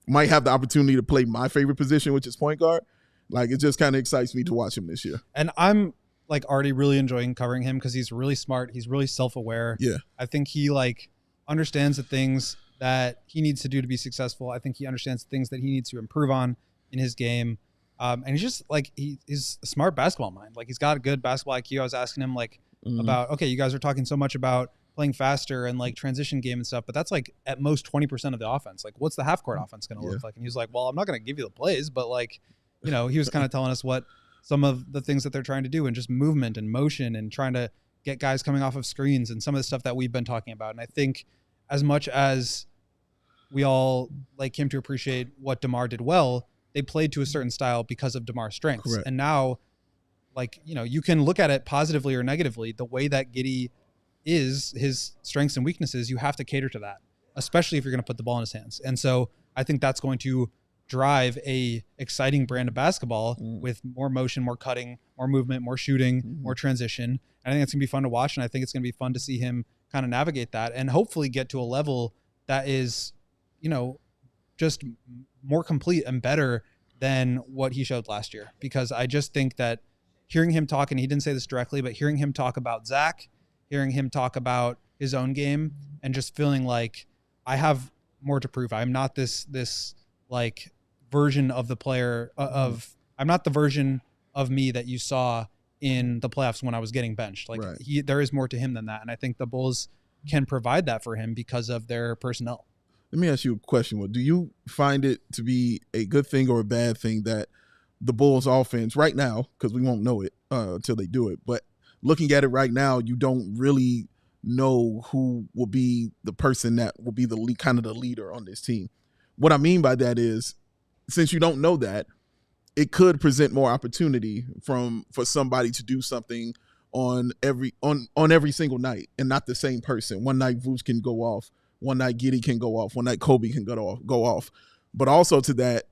might have the opportunity to play my favorite position, which is point guard. Like, it just kind of excites me to watch him this year.
And I'm like already really enjoying covering him because he's really smart. He's really self-aware.
Yeah.
I think he like understands the things that he needs to do to be successful. I think he understands the things that he needs to improve on in his game. And he's just like, he's a smart basketball mind. Like, he's got a good basketball IQ. I was asking him like about, okay, you guys are talking so much about playing faster and like transition game and stuff, but that's like at most 20% of the offense. Like, what's the half court offense going to look like? And he was like, well, I'm not going to give you the plays, but like, he was kind of telling us what some of the things that they're trying to do and just movement and motion and trying to get guys coming off of screens and some of the stuff that we've been talking about. And I think as much as we all like came to appreciate what DeMar did well, they played to a certain style because of DeMar's strengths.
Correct.
And now, like, you can look at it positively or negatively. The way that Giddy is, his strengths and weaknesses, you have to cater to that, especially if you're going to put the ball in his hands. And so I think that's going to drive a exciting brand of basketball with more motion, more cutting, more movement, more shooting, more transition. And I think it's going to be fun to watch. And I think it's going to be fun to see him kind of navigate that and hopefully get to a level that is, just more complete and better than what he showed last year. Because I just think that hearing him talk, and he didn't say this directly, but hearing him talk about Zach, hearing him talk about his own game, and just feeling like I have more to prove. I'm not this like version of the player I'm not the version of me that you saw in the playoffs when I was getting benched. Like there is more to him than that. And I think the Bulls can provide that for him because of their personnel.
Let me ask you a question. Do you find it to be a good thing or a bad thing that the Bulls offense right now, because we won't know it until they do it, but looking at it right now, you don't really know who will be the person that will be the lead, kind of the leader on this team. What I mean by that is, since you don't know that, it could present more opportunity for somebody to do something on every single night and not the same person. One night Vooch can go off. One night Giddy can go off. One night Kobe can go off. But also to that,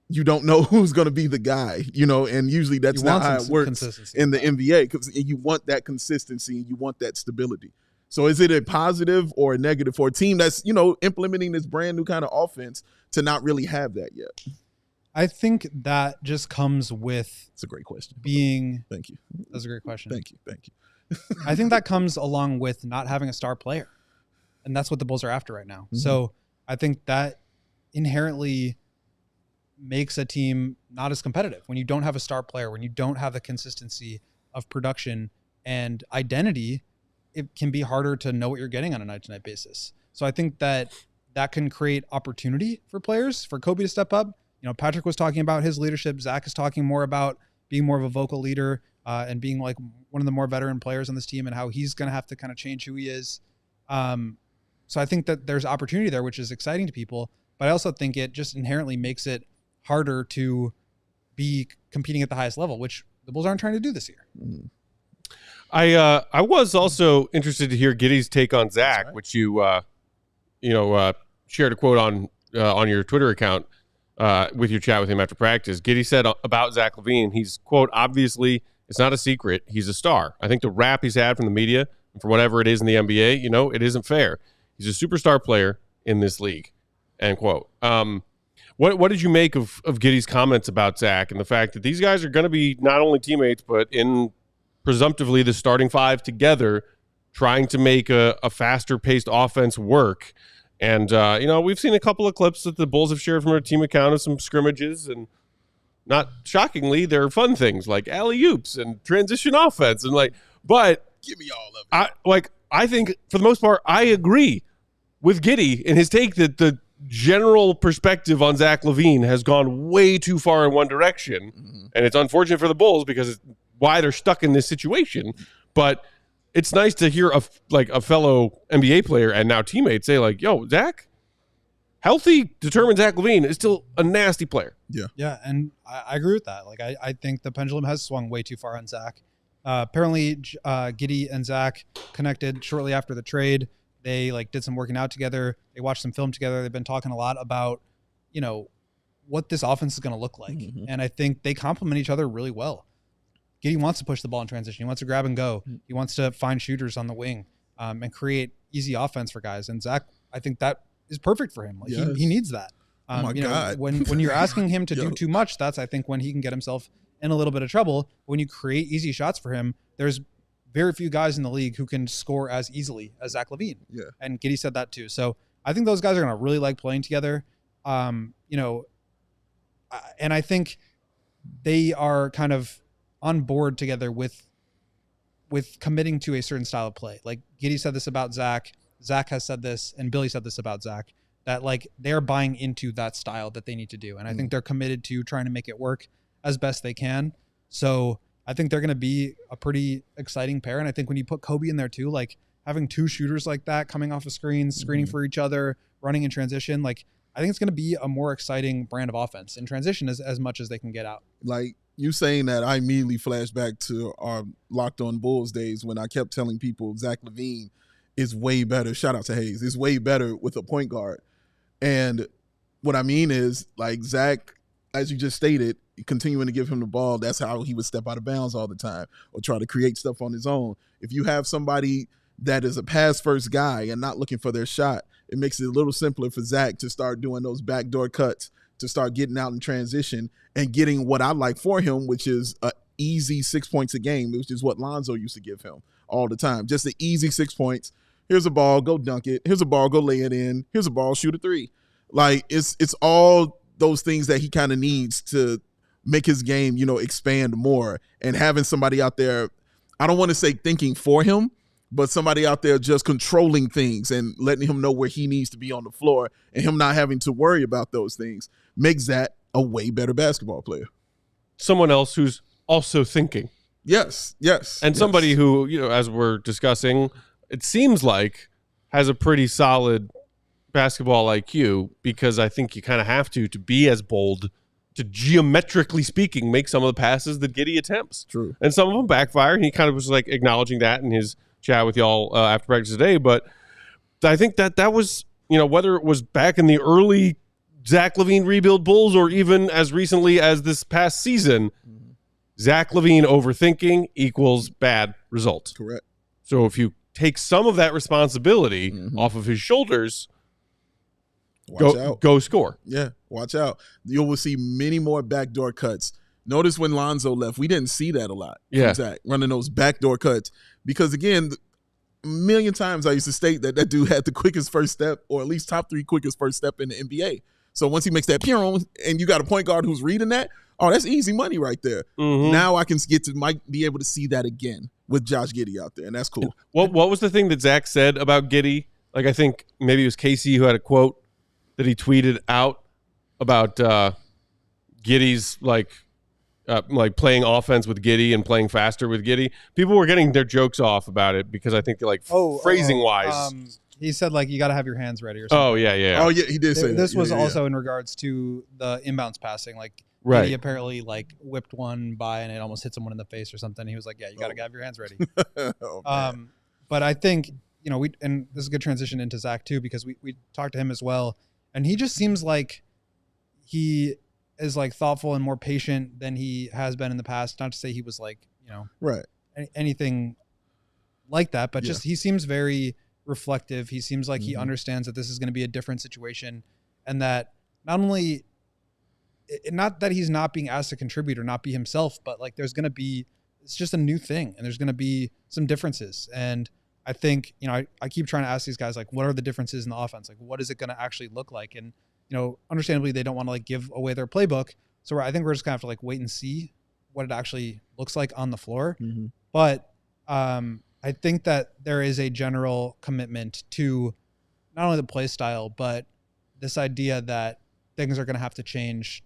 you don't know who's going to be the guy, and usually that's not how it works in the NBA, because you want that consistency and you want that stability. So is it a positive or a negative for a team that's, implementing this brand new kind of offense to not really have that yet?
I think that just comes with.
It's a great question.
Thank you. That's a great question.
Thank you.
I think that comes along with not having a star player, and that's what the Bulls are after right now. Mm-hmm. So I think that inherently makes a team not as competitive when you don't have a star player, when you don't have the consistency of production and identity. It can be harder to know what you're getting on a night-to-night basis. So I think that can create opportunity for players, for Kobe to step up. You know, Patrick was talking about his leadership. Zach is talking more about being more of a vocal leader and being like one of the more veteran players on this team and how he's going to have to kind of change who he is. So I think that there's opportunity there, which is exciting to people. But I also think it just inherently makes it harder to be competing at the highest level, which the Bulls aren't trying to do this year.
Mm-hmm.
I was also interested to hear Giddy's take on Zach, which you shared a quote on your Twitter account with your chat with him after practice. Giddy said about Zach LaVine, he's, quote, obviously it's not a secret. He's a star. I think the rap he's had from the media and for whatever it is in the NBA, it isn't fair. He's a superstar player in this league, end quote. What did you make of Giddy's comments about Zach and the fact that these guys are going to be not only teammates, but in presumptively the starting five together, trying to make a faster paced offense work? And, we've seen a couple of clips that the Bulls have shared from their team account of some scrimmages, and not shockingly, they're fun things like alley-oops and transition offense. But
give me all of it.
I think for the most part, I agree with Giddy in his take that the general perspective on Zach LaVine has gone way too far in one direction. Mm-hmm. And it's unfortunate for the Bulls because it's why they're stuck in this situation. But it's nice to hear a fellow NBA player and now teammate say yo, Zach, healthy, determined Zach LaVine is still a nasty player.
Yeah.
Yeah. And I agree with that. I think the pendulum has swung way too far on Zach. Apparently Giddy and Zach connected shortly after the trade. They did some working out together. They watched some film together. They've been talking a lot about, what this offense is going to look like. Mm-hmm. And I think they complement each other really well. Giddy wants to push the ball in transition. He wants to grab and go. He wants to find shooters on the wing and create easy offense for guys. And Zach, I think that is perfect for him. He needs that.
Oh my God.
When you're asking him to do too much, that's, I think, when he can get himself in a little bit of trouble. When you create easy shots for him, there's very few guys in the league who can score as easily as Zach LaVine.
Yeah.
And Giddy said that too. So I think those guys are going to really like playing together. And I think they are kind of on board together with committing to a certain style of play. Giddy said this about Zach. Zach has said this, and Billy said this about Zach, that they're buying into that style that they need to do. And I think they're committed to trying to make it work as best they can. So I think they're going to be a pretty exciting pair. And I think when you put Kobe in there too, having two shooters like that coming off of screens, screening for each other, running in transition, I think it's going to be a more exciting brand of offense in transition as much as they can get out.
You saying that, I immediately flashed back to our Locked On Bulls days when I kept telling people Zach LaVine is way better. Shout out to Hayes. Is way better with a point guard. And what I mean is, Zach, as you just stated, continuing to give him the ball, that's how he would step out of bounds all the time or try to create stuff on his own. If you have somebody that is a pass-first guy and not looking for their shot, it makes it a little simpler for Zach to start doing those backdoor cuts, to start getting out in transition and getting what I like for him, which is an easy 6 points a game, which is what Lonzo used to give him all the time. Just an easy 6 points. Here's a ball, go dunk it. Here's a ball, go lay it in. Here's a ball, shoot a three. It's all those things that he kind of needs to make his game, expand more. And having somebody out there, I don't want to say thinking for him, but somebody out there just controlling things and letting him know where he needs to be on the floor and him not having to worry about those things makes that a way better basketball player.
Someone else who's also thinking.
Yes.
And somebody who, as we're discussing, it seems like has a pretty solid basketball IQ, because I think you kind of have to be as bold to, geometrically speaking, make some of the passes that Giddy attempts.
True.
And some of them backfire, and he kind of was acknowledging that in his chat with y'all after practice today. But I think that was, whether it was back in the early Zach LaVine rebuild Bulls or even as recently as this past season, Zach LaVine overthinking equals bad results.
Correct.
So if you take some of that responsibility off of his shoulders,
Watch out.
Go score.
Yeah, watch out. You will see many more backdoor cuts. Notice when Lonzo left, we didn't see that a lot.
Yeah.
Zach, running those backdoor cuts. Because, again, a million times I used to state that dude had the quickest first step, or at least top 3 quickest first step in the NBA. So once he makes that and you got a point guard who's reading that, oh, that's easy money right there.
Mm-hmm.
Now I can might be able to see that again with Josh Giddy out there, and that's cool.
What was the thing that Zach said about Giddy? Like, I think maybe it was Casey who had a quote that he tweeted out about Giddy's like playing offense with Giddy and playing faster with Giddy. People were getting their jokes off about it because I think they're like phrasing wise.
He said like you got to have your hands ready or something.
Oh yeah.
Oh yeah, he did say that.
This was also in regards to the inbounds passing. Like Giddy apparently like whipped one by and it almost hit someone in the face or something. He was like, yeah, you got to have your hands ready. But I think and this is a good transition into Zach too, because we talked to him as well, and he just seems like he is like thoughtful and more patient than he has been in the past. Not to say he was like, anything like that, but just he seems very reflective. He seems like he understands that this is going to be a different situation, and that not that he's not being asked to contribute or not be himself, but like it's just a new thing and there's going to be some differences. And I think, I keep trying to ask these guys, like, what are the differences in the offense? Like, what is it going to actually look like? And, understandably, they don't want to like give away their playbook. So I think we're just going to have to like wait and see what it actually looks like on the floor. Mm-hmm. But I think that there is a general commitment to not only the play style, but this idea that things are going to have to change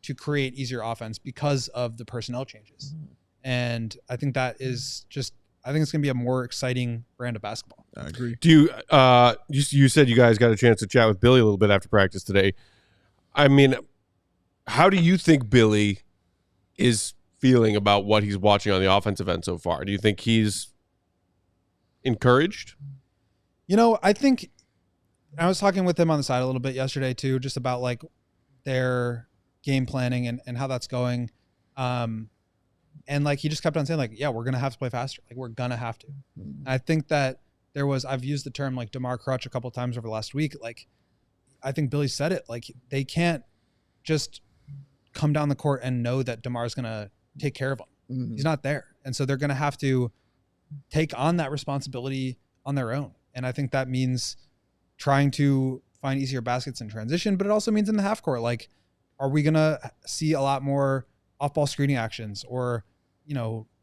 to create easier offense because of the personnel changes. Mm-hmm. And I think that is I think it's going to be a more exciting brand of basketball.
I agree.
Do you, you said you guys got a chance to chat with Billy a little bit after practice today. I mean, how do you think Billy is feeling about what he's watching on the offensive end so far? Do you think he's encouraged?
I think I was talking with him on the side a little bit yesterday too, just about like their game planning and how that's going. And like, he just kept on saying like, yeah, we're going to have to play faster. Like we're going to have to. Mm-hmm. I think that I've used the term like DeMar Crutch a couple of times over the last week. Like, I think Billy said it, like they can't just come down the court and know that DeMar's going to take care of them. Mm-hmm. He's not there. And so they're going to have to take on that responsibility on their own. And I think that means trying to find easier baskets in transition, but it also means in the half court, like, are we going to see a lot more off-ball screening actions or,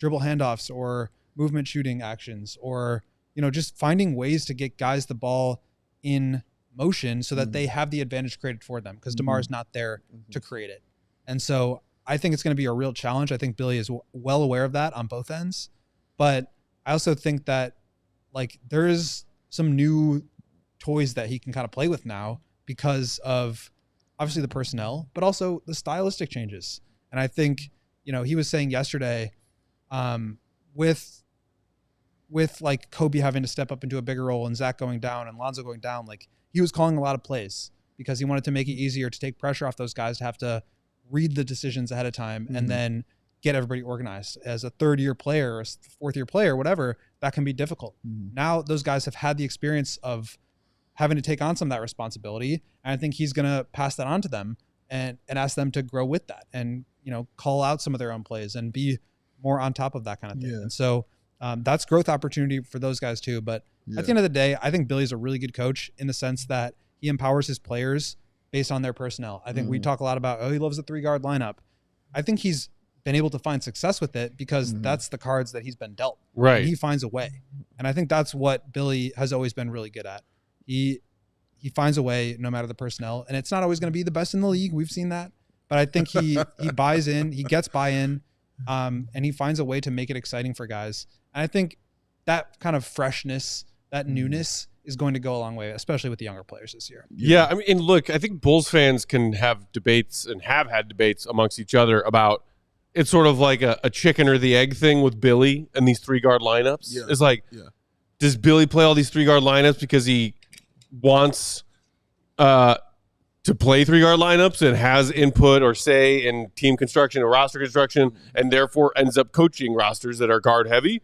dribble handoffs or movement shooting actions or, just finding ways to get guys the ball in motion so that they have the advantage created for them because DeMar is not there to create it. And so I think it's going to be a real challenge. I think Billy is well aware of that on both ends. But I also think that like there is some new toys that he can kind of play with now because of obviously the personnel, but also the stylistic changes. And I think, he was saying yesterday with like Kobe having to step up into a bigger role and Zach going down and Lonzo going down, like he was calling a lot of plays because he wanted to make it easier to take pressure off those guys to have to read the decisions ahead of time and then get everybody organized. As a third-year player or a fourth-year player, whatever, that can be difficult. Now those guys have had the experience of having to take on some of that responsibility, and I think he's going to pass that on to them and ask them to grow with that and, call out some of their own plays and be more on top of that kind of thing. Yeah. And so that's growth opportunity for those guys too. But at the end of the day, I think Billy's a really good coach in the sense that he empowers his players based on their personnel. I think we talk a lot about, he loves the 3-guard lineup. I think he's been able to find success with it because that's the cards that he's been dealt.
Right.
And he finds a way. And I think that's what Billy has always been really good at. He finds a way no matter the personnel. And it's not always going to be the best in the league. We've seen that. But I think he buys in, he gets buy-in, and he finds a way to make it exciting for guys. And I think that kind of freshness, that newness is going to go a long way, especially with the younger players this year.
Yeah, I mean, and look, I think Bulls fans can have debates and have had debates amongst each other about it's sort of like a chicken or the egg thing with Billy and these 3-guard lineups. Yeah. It's like, does Billy play all these 3-guard lineups because he wants to play 3-guard lineups and has input or say in team construction or roster construction and therefore ends up coaching rosters that are guard heavy?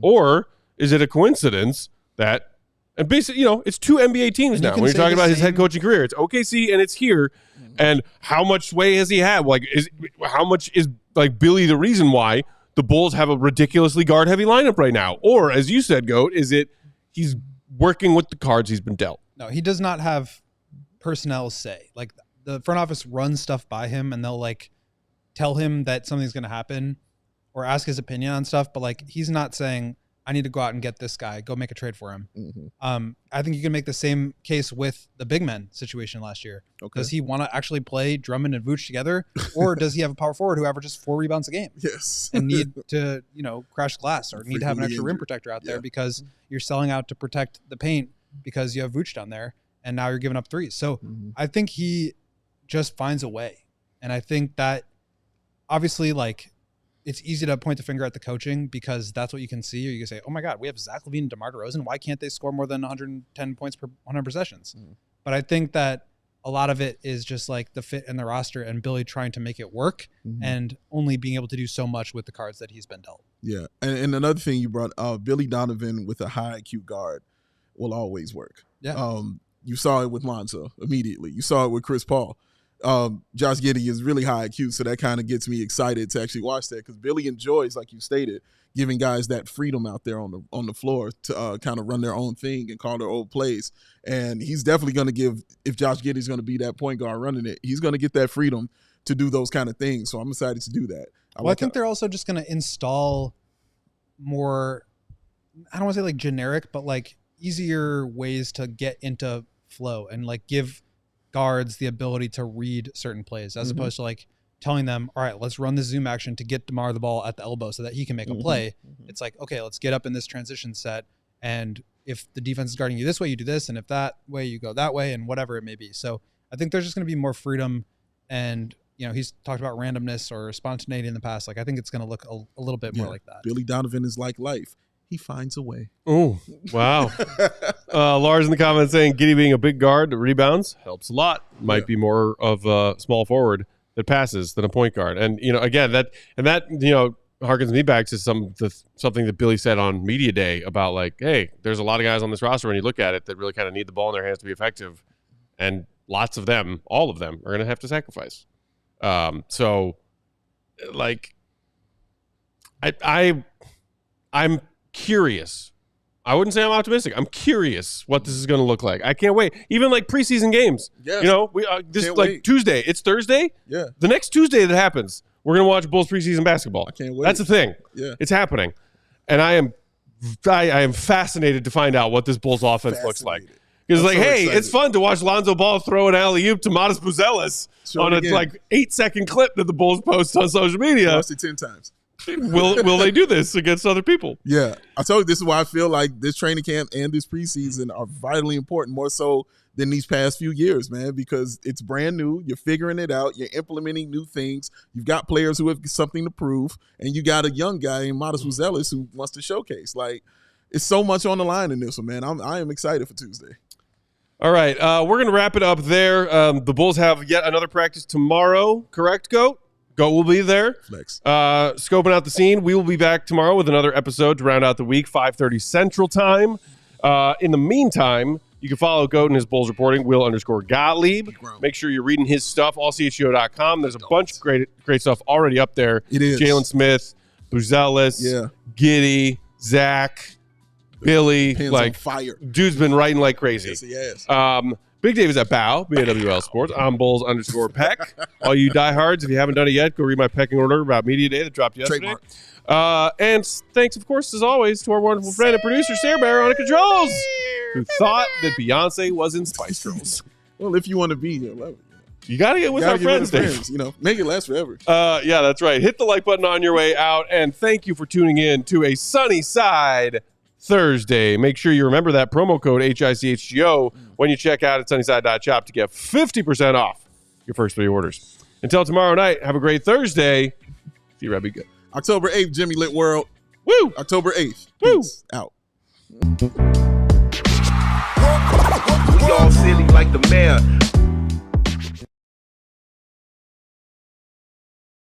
Or is it a coincidence that And basically, it's 2 NBA teams now. When you're talking about his head coaching career, it's OKC and it's here. And how much sway has he had? Like, how much is like Billy the reason why the Bulls have a ridiculously guard-heavy lineup right now? Or, as you said, Goat, is it he's working with the cards he's been dealt?
No, he does not have personnel say. Like, the front office runs stuff by him, and they'll like tell him that something's going to happen or ask his opinion on stuff. But like, he's not saying, I need to go out and get this guy, go make a trade for him. I think you can make the same case with the big men situation last year. Okay. Does he want to actually play Drummond and Vooch together, or does he have a power forward who averages 4 rebounds a game?
Yes.
And need to, crash glass or need to have an extra rim protector out there because you're selling out to protect the paint because you have Vooch down there and now you're giving up threes. So I think he just finds a way. And I think that obviously, like, it's easy to point the finger at the coaching because that's what you can see. Or you can say, oh my God, we have Zach LaVine and DeMar DeRozan. Why can't they score more than 110 points per 100 possessions? But I think that a lot of it is just like the fit in the roster and Billy trying to make it work and only being able to do so much with the cards that he's been dealt.
Yeah. And another thing you brought, Billy Donovan with a high IQ guard will always work.
Yeah.
You saw it with Lonzo immediately. You saw it with Chris Paul. Josh Giddy is really high IQ, so that kind of gets me excited to actually watch that because Billy enjoys, like you stated, giving guys that freedom out there on the floor to kind of run their own thing and call their own plays. And he's definitely going to give, if Josh Giddy's going to be that point guard running it, he's going to get that freedom to do those kind of things. So I'm excited to do that.
I think they're also just going to install more, I don't want to say like generic, but like easier ways to get into flow and like give guards the ability to read certain plays as opposed to like telling them, all right, let's run the zoom action to get DeMar the ball at the elbow so that he can make a play. It's like, okay, let's get up in this transition set. And if the defense is guarding you this way, you do this. And if that way, you go that way and whatever it may be. So I think there's just going to be more freedom. And, he's talked about randomness or spontaneity in the past. Like, I think it's going to look a little bit more like that.
Billy Donovan is like life. He finds a way.
Oh, wow. Lars in the comments saying Giddy being a big guard that rebounds helps a lot. Might be more of a small forward that passes than a point guard. And, again, that harkens me back to something that Billy said on Media Day about like, hey, there's a lot of guys on this roster when you look at it that really kind of need the ball in their hands to be effective. And lots of them, all of them, are going to have to sacrifice. So, like, I'm curious. I wouldn't say I'm optimistic. I'm curious what this is going to look like. I can't wait. Even like preseason games. Yes. We this like wait. Tuesday. It's Thursday.
Yeah.
The next Tuesday that happens, we're going to watch Bulls preseason basketball.
I can't wait.
That's the thing.
Yeah.
It's happening, and I am fascinated to find out what this Bulls offense looks like. Because like, hey, excited. It's fun to watch Lonzo Ball throw an alley-oop to Modest Buzelis on a like 8-second clip that the Bulls post on social media.
I watched it 10 times.
Will they do this against other people?
Yeah. I told you this is why I feel like this training camp and this preseason are vitally important, more so than these past few years, man, because it's brand new. You're figuring it out. You're implementing new things. You've got players who have something to prove, and you got a young guy in Modest Buzelis who wants to showcase. Like, it's so much on the line in this one, man. I am excited for Tuesday.
All right. We're going to wrap it up there. The Bulls have yet another practice tomorrow, correct, Goat? Goat will be there.
Flex.
Scoping out the scene. We will be back tomorrow with another episode to round out the week, 5:30 Central Time. In the meantime, you can follow Goat and his Bulls reporting, Will_Gottlieb. Make sure you're reading his stuff, allchgo.com. There's a bunch of great stuff already up there.
It is.
Jalen Smith, Buzelis, Giddy, Zach, Billy.
Pins
like
on fire.
Dude's been writing like crazy.
Yes, he has.
Big Dave is at BAWL Sports. I'm Bulls_Peck. All you diehards, if you haven't done it yet, go read my pecking order about Media Day that dropped yesterday. And thanks, of course, as always, to our wonderful friend and producer, Sarah Bear on the controls, who thought that Beyonce was in Spice Girls.
Well, if you want to be here, love it.
You got to get with our friends, Dave.
Make it last forever.
Yeah, that's right. Hit the like button on your way out, and thank you for tuning in to a Sunny Side Thursday. Make sure you remember that promo code HICHGO when you check out at sunnyside.shop to get 50% off your first 3 orders. Until tomorrow night, have a great Thursday. See you, Rebby. Good.
October 8th, Jimmy Lit World.
Woo!
October 8th.
Woo!
Peace out.
We all silly like the mayor.